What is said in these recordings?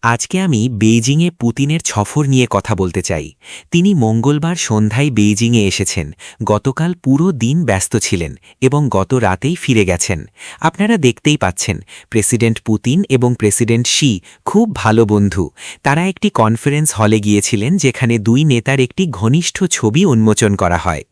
আজকে আমি বেইজিংয়ে পুতিনের সফর নিয়ে কথা বলতে চাই। তিনি মঙ্গলবার সন্ধ্যায় বেইজিংয়ে এসেছেন। গতকাল পুরো দিন ব্যস্ত ছিলেন এবং গত রাতেই ফিরে গেছেন। আপনারা দেখতেই পাচ্ছেন, প্রেসিডেন্ট পুতিন এবং প্রেসিডেন্ট শি খুব ভালো বন্ধু। তারা একটি কনফারেন্স হলে গিয়েছিলেন যেখানে দুই নেতার একটি ঘনিষ্ঠ ছবি উন্মোচন করা হয়।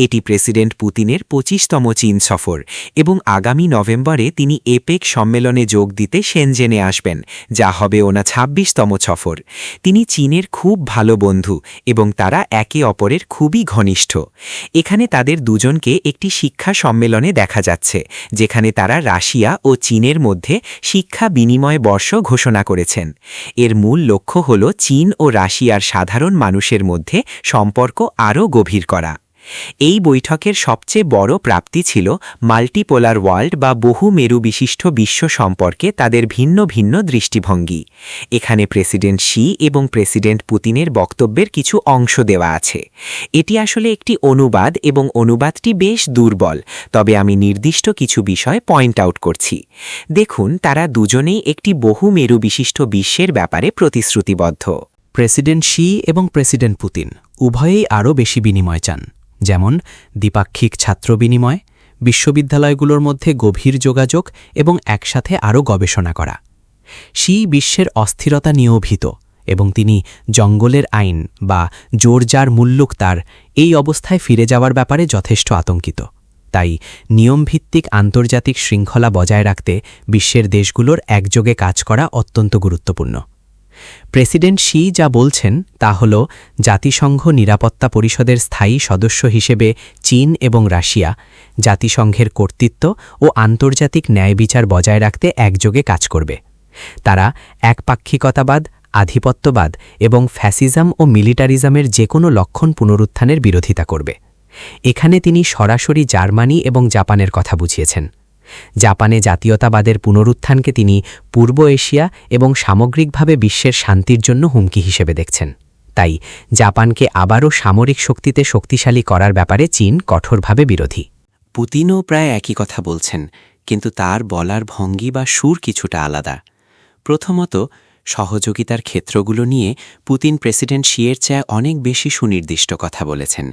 এটি প্রেসিডেন্ট পুতিনের ২৫তম চীন সফর এবং আগামী নভেম্বরে তিনি এপেক সম্মেলনে যোগ দিতে শেনজেনে আসবেন, যা হবে ওনা ২৬তম সফর। তিনি চীনের খুব ভালো বন্ধু এবং তারা একে অপরের খুবই ঘনিষ্ঠ। এখানে তাদের দুজনকে একটি শিক্ষা সম্মেলনে দেখা যাচ্ছে, যেখানে তারা রাশিয়া ও চীনের মধ্যে শিক্ষা বিনিময় বর্ষ ঘোষণা করেছেন। এর মূল লক্ষ্য হল চীন ও রাশিয়ার সাধারণ মানুষের মধ্যে সম্পর্ক আরও গভীর করা। এই বৈঠকের সবচেয়ে বড় প্রাপ্তি ছিল মাল্টিপোলার ওয়ার্ল্ড বা বহু মেরু বিশিষ্ট বিশ্ব সম্পর্কে তাদের ভিন্ন ভিন্ন দৃষ্টিভঙ্গি। এখানে প্রেসিডেন্ট শি এবং প্রেসিডেন্ট পুতিনের বক্তব্যের কিছু অংশ দেওয়া আছে। এটি আসলে একটি অনুবাদ এবং অনুবাদটি বেশ দুর্বল, তবে আমি নির্দিষ্ট কিছু বিষয় পয়েন্ট আউট করছি। দেখুন, তারা দুজনেই একটি বহু মেরু বিশিষ্ট বিশ্বের ব্যাপারে প্রতিশ্রুতিবদ্ধ। প্রেসিডেন্ট শি এবং প্রেসিডেন্ট পুতিন উভয়েই আরও বেশি বিনিময় চান, যেমন দ্বিপাক্ষিক ছাত্র বিনিময়, বিশ্ববিদ্যালয়গুলোর মধ্যে গভীর যোগাযোগ এবং একসাথে আরও গবেষণা করা। শি বিশ্বের অস্থিরতা নিয়েও ভীত এবং তিনি জঙ্গলের আইন বা জোরজার মুল্লুক তার এই অবস্থায় ফিরে যাওয়ার ব্যাপারে যথেষ্ট আতঙ্কিত। তাই নিয়মভিত্তিক আন্তর্জাতিক শৃঙ্খলা বজায় রাখতে বিশ্বের দেশগুলোর একযোগে কাজ করা অত্যন্ত গুরুত্বপূর্ণ। প্রেসিডেন্ট শি যা বলছেন তা হল, জাতিসংঘ নিরাপত্তা পরিষদের স্থায়ী সদস্য হিসেবে চীন এবং রাশিয়া জাতিসংঘের কর্তৃত্ব ও আন্তর্জাতিক ন্যায়বিচার বজায় রাখতে একযোগে কাজ করবে। তারা একপাক্ষিকতাবাদ, আধিপত্যবাদ এবং ফ্যাসিজম ও মিলিটারিজমের যে কোনো লক্ষণ পুনরুত্থানের বিরোধিতা করবে। এখানে তিনি সরাসরি জার্মানি এবং জাপানের কথা বুঝিয়েছেন। জাপানে জাতীয়তাবাদের পুনরুত্থানকে তিনি পূর্ব এশিয়া এবং সামগ্রিকভাবে বিশ্বের শান্তির জন্য হুমকি হিসেবে দেখছেন। তাই জাপানকে আবারও সামরিক শক্তিতে শক্তিশালী করার ব্যাপারে চীন কঠোরভাবে বিরোধী। পুতিনও প্রায় একই কথা বলছেন, কিন্তু তার বলার ভঙ্গি বা সুর কিছুটা আলাদা। প্রথমত, সহযোগিতার ক্ষেত্রগুলো নিয়ে পুতিন প্রেসিডেন্ট শিয়ের চেয়ে অনেক বেশি সুনির্দিষ্ট কথা বলেছেন,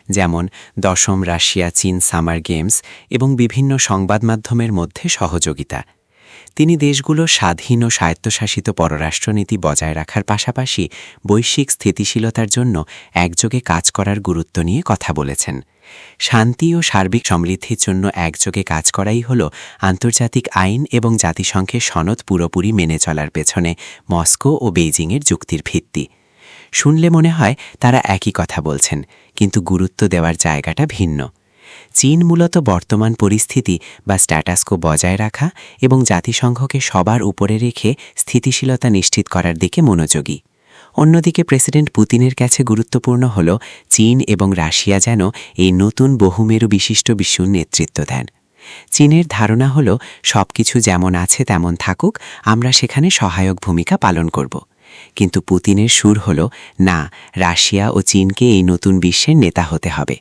যেমন ১০ম রাশিয়া চীন সামার গেমস এবং বিভিন্ন সংবাদ মাধ্যমের মধ্যে সহযোগিতা। তিনি দেশগুলো স্বাধীন ও স্বায়ত্তশাসিত পররাষ্ট্রনীতি বজায় রাখার পাশাপাশি বৈশ্বিক স্থিতিশীলতার জন্য একযোগে কাজ করার গুরুত্ব নিয়ে কথা বলেছেন। শান্তি ও সার্বিক সমৃদ্ধির জন্য একযোগে কাজ করাই হল আন্তর্জাতিক আইন এবং জাতিসংঘের সনদ পুরোপুরি মেনে চলার পেছনে মস্কো ও বেইজিংয়ের যুক্তির ভিত্তি। শুনলে মনে হয় তারা একই কথা বলছেন, কিন্তু গুরুত্ব দেওয়ার জায়গাটা ভিন্ন। চীন মূলত বর্তমান পরিস্থিতি বা স্ট্যাটাসকো বজায় রাখা এবং জাতিসংঘকে সবার উপরে রেখে স্থিতিশীলতা নিশ্চিত করার দিকে মনোযোগী। অন্যদিকে প্রেসিডেন্ট পুতিনের কাছে গুরুত্বপূর্ণ হল চীন এবং রাশিয়া যেন এই নতুন বহুমেরু বিশিষ্ট বিশ্বের নেতৃত্ব দেন। চীনের ধারণা হল, সবকিছু যেমন আছে তেমন থাকুক, আমরা সেখানে সহায়ক ভূমিকা পালন করব। কিন্তু পুতিনের সুর হল, না, রাশিয়া ও চীনকে এই নতুন বিশ্বের নেতা হতে হবে।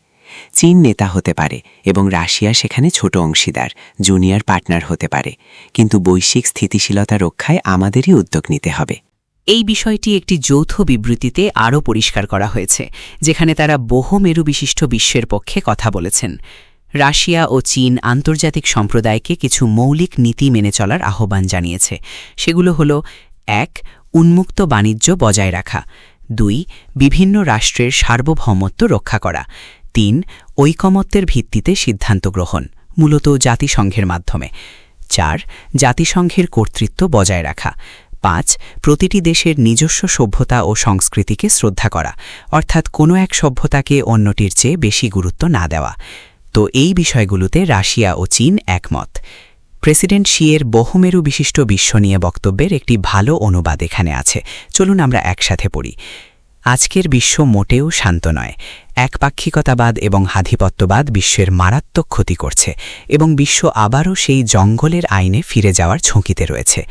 চীন নেতা হতে পারে এবং রাশিয়া সেখানে ছোট অংশীদার, জুনিয়র পার্টনার হতে পারে, কিন্তু বৈশ্বিক স্থিতিশীলতা রক্ষায় আমাদেরই উদ্যোগ নিতে হবে। এই বিষয়টি একটি যৌথ বিবৃতিতে আরও পরিষ্কার করা হয়েছে, যেখানে তারা বহুমেরু বিশিষ্ট বিশ্বের পক্ষে কথা বলেছেন। রাশিয়া ও চীন আন্তর্জাতিক সম্প্রদায়কে কিছু মৌলিক নীতি মেনে চলার আহ্বান জানিয়েছে। সেগুলো হল: ১. উন্মুক্ত বাণিজ্য বজায় রাখা। ২. বিভিন্ন রাষ্ট্রের সার্বভৌমত্ব রক্ষা করা। ৩. ঐকমত্যের ভিত্তিতে সিদ্ধান্ত গ্রহণ, মূলত জাতিসংঘের মাধ্যমে। ৪. জাতিসংঘের কর্তৃত্ব বজায় রাখা। ৫. প্রতিটি দেশের নিজস্ব সভ্যতা ও সংস্কৃতিকে শ্রদ্ধা করা, অর্থাৎ কোনো এক সভ্যতাকে অন্যটির চেয়ে বেশি গুরুত্ব না দেওয়া। তো এই বিষয়গুলোতে রাশিয়া ও চীন একমত। প্রেসিডেন্ট শিয়ের বহুমেরু বিশিষ্ট বিশ্ব নিয়ে বক্তব্যের একটি ভালো অনুবাদ এখানে আছে। চলুন আমরা একসাথে পড়ি। আজকের বিশ্ব মোটেও শান্ত নয়। একপাক্ষিকতাবাদ এবং আধিপত্যবাদ বিশ্বের মারাত্মক ক্ষতি করছে এবং বিশ্ব আবারও সেই জঙ্গলের আইনে ফিরে যাওয়ার ঝুঁকিতে রয়েছে।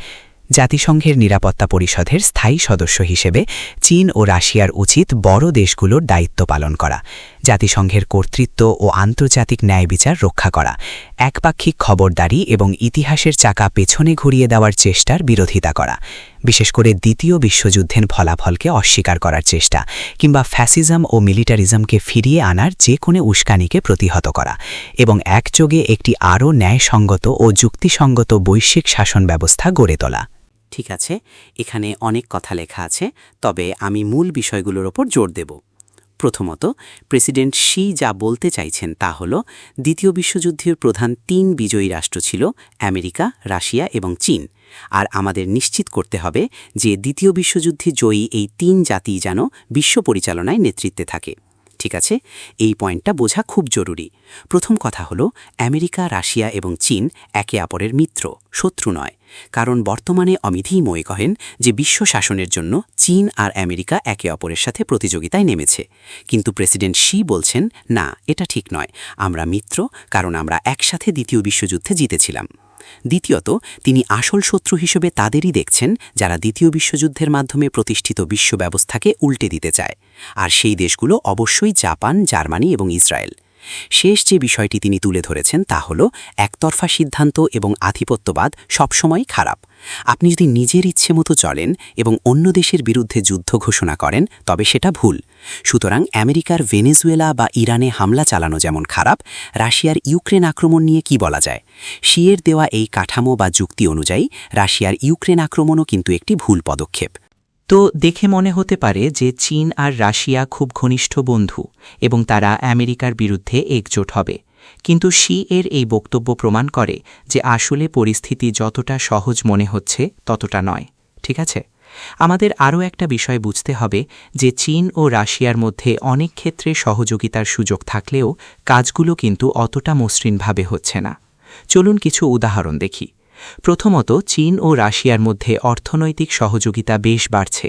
জাতিসংঘের নিরাপত্তা পরিষদের স্থায়ী সদস্য হিসেবে চীন ও রাশিয়ার উচিত বড় দেশগুলোর দায়িত্ব পালন করা, জাতিসংঘের কর্তৃত্ব ও আন্তর্জাতিক ন্যায় বিচার রক্ষা করা, একপাক্ষিক খবরদারি এবং ইতিহাসের চাকা পেছনে ঘুরিয়ে দেওয়ার চেষ্টার বিরোধিতা করা, বিশেষ করে দ্বিতীয় বিশ্বযুদ্ধের ফলাফলকে অস্বীকার করার চেষ্টা কিংবা ফ্যাসিজম ও মিলিটারিজমকে ফিরিয়ে আনার যে কোনো উস্কানিকে প্রতিহত করা এবং একযোগে একটি আরও ন্যায়সঙ্গত ও যুক্তিসঙ্গত বৈশ্বিক শাসন ব্যবস্থা গড়ে তোলা। ঠিক আছে, এখানে অনেক কথা লেখা আছে, তবে আমি মূল বিষয়গুলোর ওপর জোর দেব। প্রথমত, প্রেসিডেন্ট শি যা বলতে চাইছেন তা হল দ্বিতীয় বিশ্বযুদ্ধের প্রধান ৩ বিজয়ী রাষ্ট্র ছিল আমেরিকা, রাশিয়া এবং চীন, আর আমাদের নিশ্চিত করতে হবে যে দ্বিতীয় বিশ্বযুদ্ধে জয়ী এই ৩ জাতিই যেন বিশ্ব পরিচালনায় নেতৃত্বে থাকে। ঠিক আছে, এই পয়েন্টটা বোঝা খুব জরুরি। প্রথম কথা হলো আমেরিকা, রাশিয়া এবং চীন একে অপরের মিত্র, শত্রু নয়, কারণ বর্তমানে অমিতেই মনে করেন যে বিশ্ব শাসনের জন্য চীন আর আমেরিকা একে অপরের সাথে প্রতিযোগিতায় নেমেছে। কিন্তু প্রেসিডেন্ট শি বলছেন না, এটা ঠিক নয়, আমরা মিত্র, কারণ আমরা একসাথে দ্বিতীয় বিশ্বযুদ্ধে জিতেছিলাম। দ্বিতীয়ত, তিনি আসল শত্রু হিসেবে তাদেরই দেখছেন যারা দ্বিতীয় বিশ্বযুদ্ধের মাধ্যমে প্রতিষ্ঠিত বিশ্ব ব্যবস্থাকে উল্টে দিতে চায়, আর সেই দেশগুলো অবশ্যই জাপান, জার্মানি এবং ইসরায়েল। শেষ যে বিষয়টি তিনি তুলে ধরেছেন তা হল একতরফা সিদ্ধান্ত এবং আধিপত্যবাদ সবসময় খারাপ। আপনি যদি নিজের ইচ্ছে মতো চলেন এবং অন্য দেশের বিরুদ্ধে যুদ্ধ ঘোষণা করেন তবে সেটা ভুল। সুতরাং আমেরিকার ভেনেজুয়েলা বা ইরানে হামলা চালানো যেমন খারাপ, রাশিয়ার ইউক্রেন আক্রমণ নিয়ে কি বলা যায়? শিয়ের দেওয়া এই কাঠামো বা যুক্তি অনুযায়ী রাশিয়ার ইউক্রেন আক্রমণও কিন্তু একটি ভুল পদক্ষেপ। তো দেখে মনে হতে পারে যে চীন আর রাশিয়া খুব ঘনিষ্ঠ বন্ধু এবং তারা আমেরিকার বিরুদ্ধে একজোট হবে, কিন্তু শি এর এই বক্তব্য প্রমাণ করে যে আসলে পরিস্থিতি যতটা সহজ মনে হচ্ছে ততটা নয়। ঠিক আছে, আমাদের আরও একটা বিষয় বুঝতে হবে যে চীন ও রাশিয়ার মধ্যে অনেক ক্ষেত্রে সহযোগিতার সুযোগ থাকলেও কাজগুলো কিন্তু অতটা মসৃণভাবে হচ্ছে না। চলুন কিছু উদাহরণ দেখি। প্রথমত, চীন ও রাশিয়ার মধ্যে অর্থনৈতিক সহযোগিতা বেশ বাড়ছে।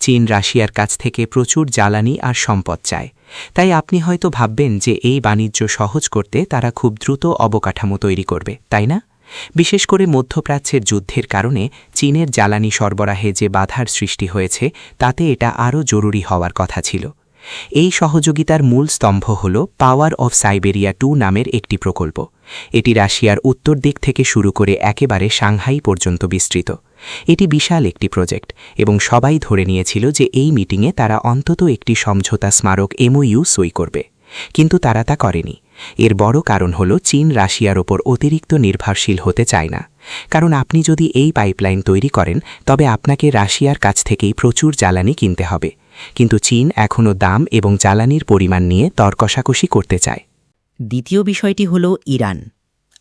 চীন রাশিয়ার কাছ থেকে প্রচুর জ্বালানি আর সম্পদ চায়, তাই আপনি হয়তো ভাববেন যে এই বাণিজ্য সহজ করতে তারা খুব দ্রুত অবকাঠামো তৈরি করবে, তাই না? বিশেষ করে মধ্যপ্রাচ্যের যুদ্ধের কারণে চীনের জ্বালানি সরবরাহে যে বাধার সৃষ্টি হয়েছে তাতে এটা আরও জরুরি হওয়ার কথা ছিল। এই সহযোগিতার মূল স্তম্ভ হল পাওয়ার অফ সাইবেরিয়া 2 নামের একটি প্রকল্প। এটি রাশিয়ার উত্তর দিক থেকে শুরু করে একেবারে সাংহাই পর্যন্ত বিস্তৃত। এটি বিশাল একটি প্রজেক্ট এবং সবাই ধরে নিয়েছিল যে এই মিটিংয়ে তারা অন্তত একটি সমঝোতা স্মারক MOU সই করবে, কিন্তু তারা তা করেনি। এর বড় কারণ হল চীন রাশিয়ার ওপর অতিরিক্ত নির্ভরশীল হতে চায় না, কারণ আপনি যদি এই পাইপলাইন তৈরি করেন তবে আপনাকে রাশিয়ার কাছ থেকেই প্রচুর জ্বালানি কিনতে হবে, কিন্তু চীন এখনও দাম এবং জ্বালানির পরিমাণ নিয়ে দরকষাকষি করতে চায়। দ্বিতীয় বিষয়টি হল ইরান।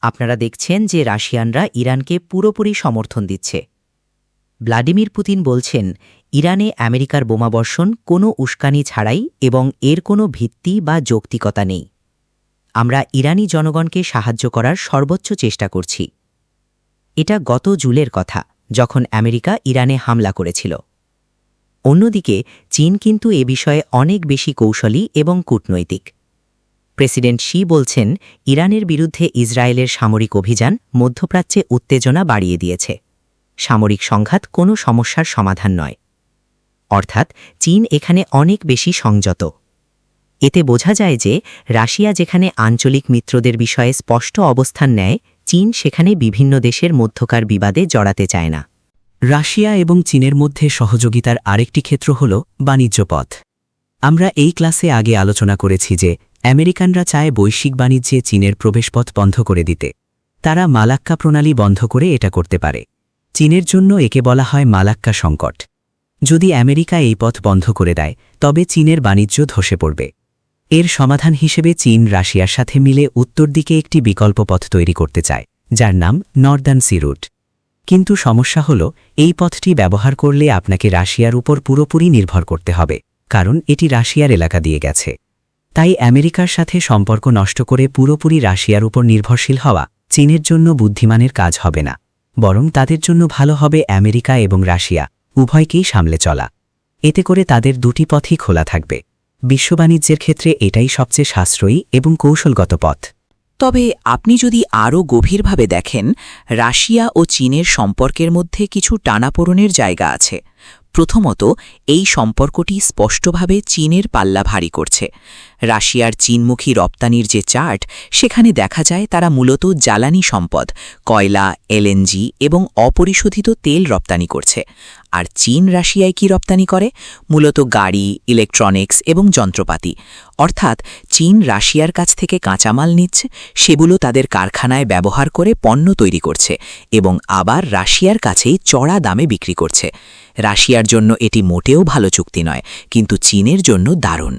আপনারা দেখছেন যে রাশিয়ানরা ইরানকে পুরোপুরি সমর্থন দিচ্ছে। ভ্লাদিমির পুতিন বলছেন ইরানে আমেরিকার বোমাবর্ষণ কোনো উস্কানি ছাড়াই এবং এর কোনো ভিত্তি বা যৌক্তিকতা নেই। আমরা ইরানি জনগণকে সাহায্য করার সর্বোচ্চ চেষ্টা করছি। এটা গত জুলের কথা, যখন আমেরিকা ইরানে হামলা করেছিল। অন্যদিকে চীন কিন্তু এ বিষয়ে অনেক বেশি কৌশলী এবং কূটনৈতিক। প্রেসিডেন্ট শি বলছেন ইরানের বিরুদ্ধে ইসরায়েলের সামরিক অভিযান মধ্যপ্রাচ্যে উত্তেজনা বাড়িয়ে দিয়েছে। সামরিক সংঘাত কোনো সমস্যার সমাধান নয়। অর্থাৎ চীন এখানে অনেক বেশি সংযত। এতে বোঝা যায় যে রাশিয়া যেখানে আঞ্চলিক মিত্রদের বিষয়ে স্পষ্ট অবস্থান নেয়, চীন সেখানে বিভিন্ন দেশের মধ্যকার বিবাদে জড়াতে চায় না। রাশিয়া এবং চীনের মধ্যে সহযোগিতার আরেকটি ক্ষেত্র হল বাণিজ্য পথ। আমরা এই ক্লাসে আগে আলোচনা করেছি যে আমেরিকানরা চায় বৈশ্বিক বাণিজ্যে চীনের প্রবেশপথ বন্ধ করে দিতে। তারা মালাক্কা প্রণালী বন্ধ করে এটা করতে পারে। চীনের জন্য একে বলা হয় মালাক্কা সংকট। যদি আমেরিকা এই পথ বন্ধ করে দেয় তবে চীনের বাণিজ্য ধসে পড়বে। এর সমাধান হিসেবে চীন রাশিয়ার সাথে মিলে উত্তর দিকে একটি বিকল্প পথ তৈরি করতে চায়, যার নাম নর্দার্ন সি রুট। কিন্তু সমস্যা হল এই পথটি ব্যবহার করলে আপনাকে রাশিয়ার উপর পুরোপুরি নির্ভর করতে হবে, কারণ এটি রাশিয়ার এলাকা দিয়ে গেছে। তাই আমেরিকার সাথে সম্পর্ক নষ্ট করে পুরোপুরি রাশিয়ার উপর নির্ভরশীল হওয়া চীনের জন্য বুদ্ধিমানের কাজ হবে না, বরং তাদের জন্য ভালো হবে আমেরিকা এবং রাশিয়া উভয়কেই সামলে চলা। এতে করে তাদের দুটি পথই খোলা থাকবে। বিশ্ববাণিজ্যের ক্ষেত্রে এটাই সবচেয়ে সাশ্রয়ী এবং কৌশলগত পথ। তবে আপনি যদি আরও গভীরভাবে দেখেন, রাশিয়া ও চীনের সম্পর্কের মধ্যে কিছু টানাপোড়েনের জায়গা আছে। প্রথমত, এই সম্পর্কটি স্পষ্টভাবে চীনের পাল্লা ভারী করছে। রাশিয়ার চীনমুখী রপ্তানির যে চার্ট, সেখানে দেখা যায় তারা মূলত জ্বালানি সম্পদ, কয়লা, এলএনজি এবং অপরিশোধিত তেল রপ্তানি করছে। আর চীন রাশিয়ায় কি রপ্তানি করে? মূলত গাড়ি, ইলেকট্রনিক্স এবং যন্ত্রপাতি। অর্থাৎ চীন রাশিয়ার কাছ থেকে কাঁচামাল নিচ্ছে, সেগুলো তাদের কারখানায় ব্যবহার করে পণ্য তৈরি করছে এবং আবার রাশিয়ার কাছেই চড়া দামে বিক্রি করছে। রাশিয়ার জন্য এটি মোটেও ভালো চুক্তি নয়, কিন্তু চীনের জন্য দারুণ।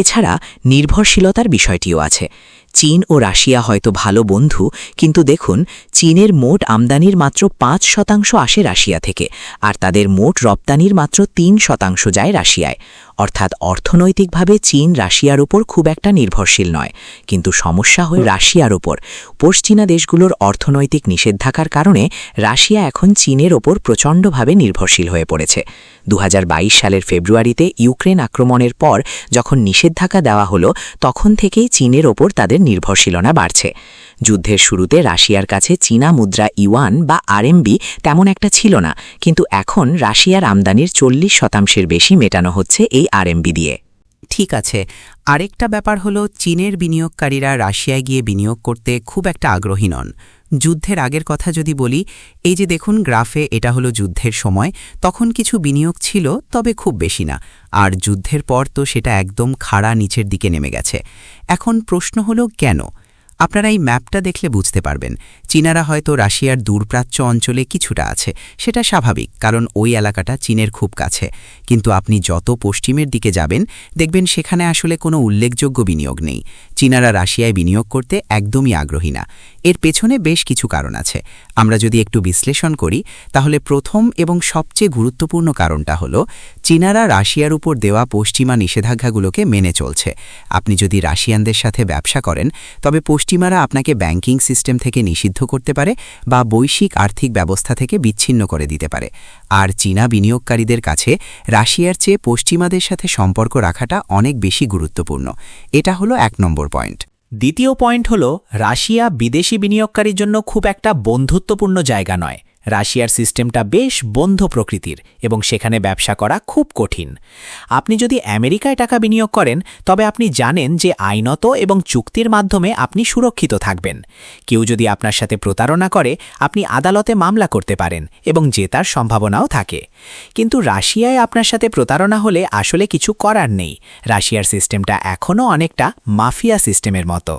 এছাড়া নির্ভরশীলতার বিষয়টিও আছে। চীন ও রাশিয়া হয়তো ভালো বন্ধু, কিন্তু দেখুন, চীনের মোট আমদানির মাত্র ৫% আসে রাশিয়া থেকে, আর তাদের মোট রপ্তানির মাত্র ৩% যায় রাশিয়ায়। অর্থাৎ অর্থনৈতিকভাবে চীন রাশিয়ার উপর খুব একটা নির্ভরশীল নয়, কিন্তু সমস্যা হয় রাশিয়ার ওপর। পশ্চিমা দেশগুলোর অর্থনৈতিক নিষেধাজ্ঞার কারণে রাশিয়া এখন চীনের ওপর প্রচণ্ডভাবে নির্ভরশীল হয়ে পড়েছে। ২০২২ সালের ফেব্রুয়ারিতে ইউক্রেন আক্রমণের পর যখন নিষেধাজ্ঞা দেওয়া হলো, তখন থেকেই চীনের ওপর তাদের নির্ভরশীলতা বাড়ছে। যুদ্ধের শুরুতে রাশিয়ার কাছে চীনা মুদ্রা ইউয়ান বা আরএমবি তেমন একটা ছিল না, কিন্তু এখন রাশিয়ার আমদানির ৪০% বেশি মেটানো হচ্ছে এই আরএমবি দিয়ে। ঠিক আছে, আরেকটা ব্যাপার হলো চীনের বিনিয়োগকারীরা রাশিয়ায় গিয়ে বিনিয়োগ করতে খুব একটা আগ্রহী নন। যুদ্ধের আগের কথা যদি বলি, এই যে দেখুন গ্রাফে, এটা হলো যুদ্ধের সময়, তখন কিছু বিনিয়োগ ছিল, তবে খুব বেশি না। আর যুদ্ধের পর তো সেটা একদম খাড়া নিচের দিকে নেমে গেছে। এখন প্রশ্ন হলো কেন? আপনারা এই ম্যাপটা দেখলে বুঝতে পারবেন। চীনারা হয়তো রাশিয়ার দূরপ্রাচ্য অঞ্চলে কিছুটা আছে, সেটা স্বাভাবিক, কারণ ওই এলাকাটা চীনের খুব কাছে। কিন্তু আপনি যত পশ্চিমের দিকে যাবেন, দেখবেন সেখানে আসলে কোনো উল্লেখযোগ্য বিনিয়োগ নেই। চীনারা রাশিয়ায় বিনিয়োগ করতে একদমই আগ্রহী না। এর পেছনে বেশ কিছু কারণ আছে। আমরা যদি একটু বিশ্লেষণ করি, তাহলে প্রথম এবং সবচেয়ে গুরুত্বপূর্ণ কারণটা হলো চীনারা রাশিয়ার উপর দেওয়া পশ্চিমা নিষেধাজ্ঞাগুলোকে মেনে চলছে। আপনি যদি রাশিয়ানদের সাথে ব্যবসা করেন, তবে পশ্চিমারা আপনাকে ব্যাংকিং সিস্টেম থেকে নিষিদ্ধ করতে পারে বা বৈশ্বিক আর্থিক ব্যবস্থা থেকে বিচ্ছিন্ন করে দিতে পারে। আর চীনা বিনিয়োগকারীদের কাছে রাশিয়ার চেয়ে পশ্চিমাদের সাথে সম্পর্ক রাখাটা অনেক বেশি গুরুত্বপূর্ণ। এটা হলো ১ নম্বর পয়েন্ট। দ্বিতীয় পয়েন্ট হল, রাশিয়া বিদেশি বিনিয়োগকারীর জন্য খুব একটা বন্ধুত্বপূর্ণ জায়গা নয়। রাশিয়ার সিস্টেমটা বেশ বন্ধ প্রকৃতির এবং সেখানে ব্যবসা করা খুব কঠিন। আপনি যদি আমেরিকায় টাকা বিনিয়োগ করেন, তবে আপনি জানেন যে আইনত এবং চুক্তির মাধ্যমে আপনি সুরক্ষিত থাকবেন। কেউ যদি আপনার সাথে প্রতারণা করে, আপনি আদালতে মামলা করতে পারেন এবং জেতার সম্ভাবনাও থাকে। কিন্তু রাশিয়ায় আপনার সাথে প্রতারণা হলে আসলে কিছু করার নেই। রাশিয়ার সিস্টেমটা এখনও অনেকটা মাফিয়া সিস্টেমের মতো।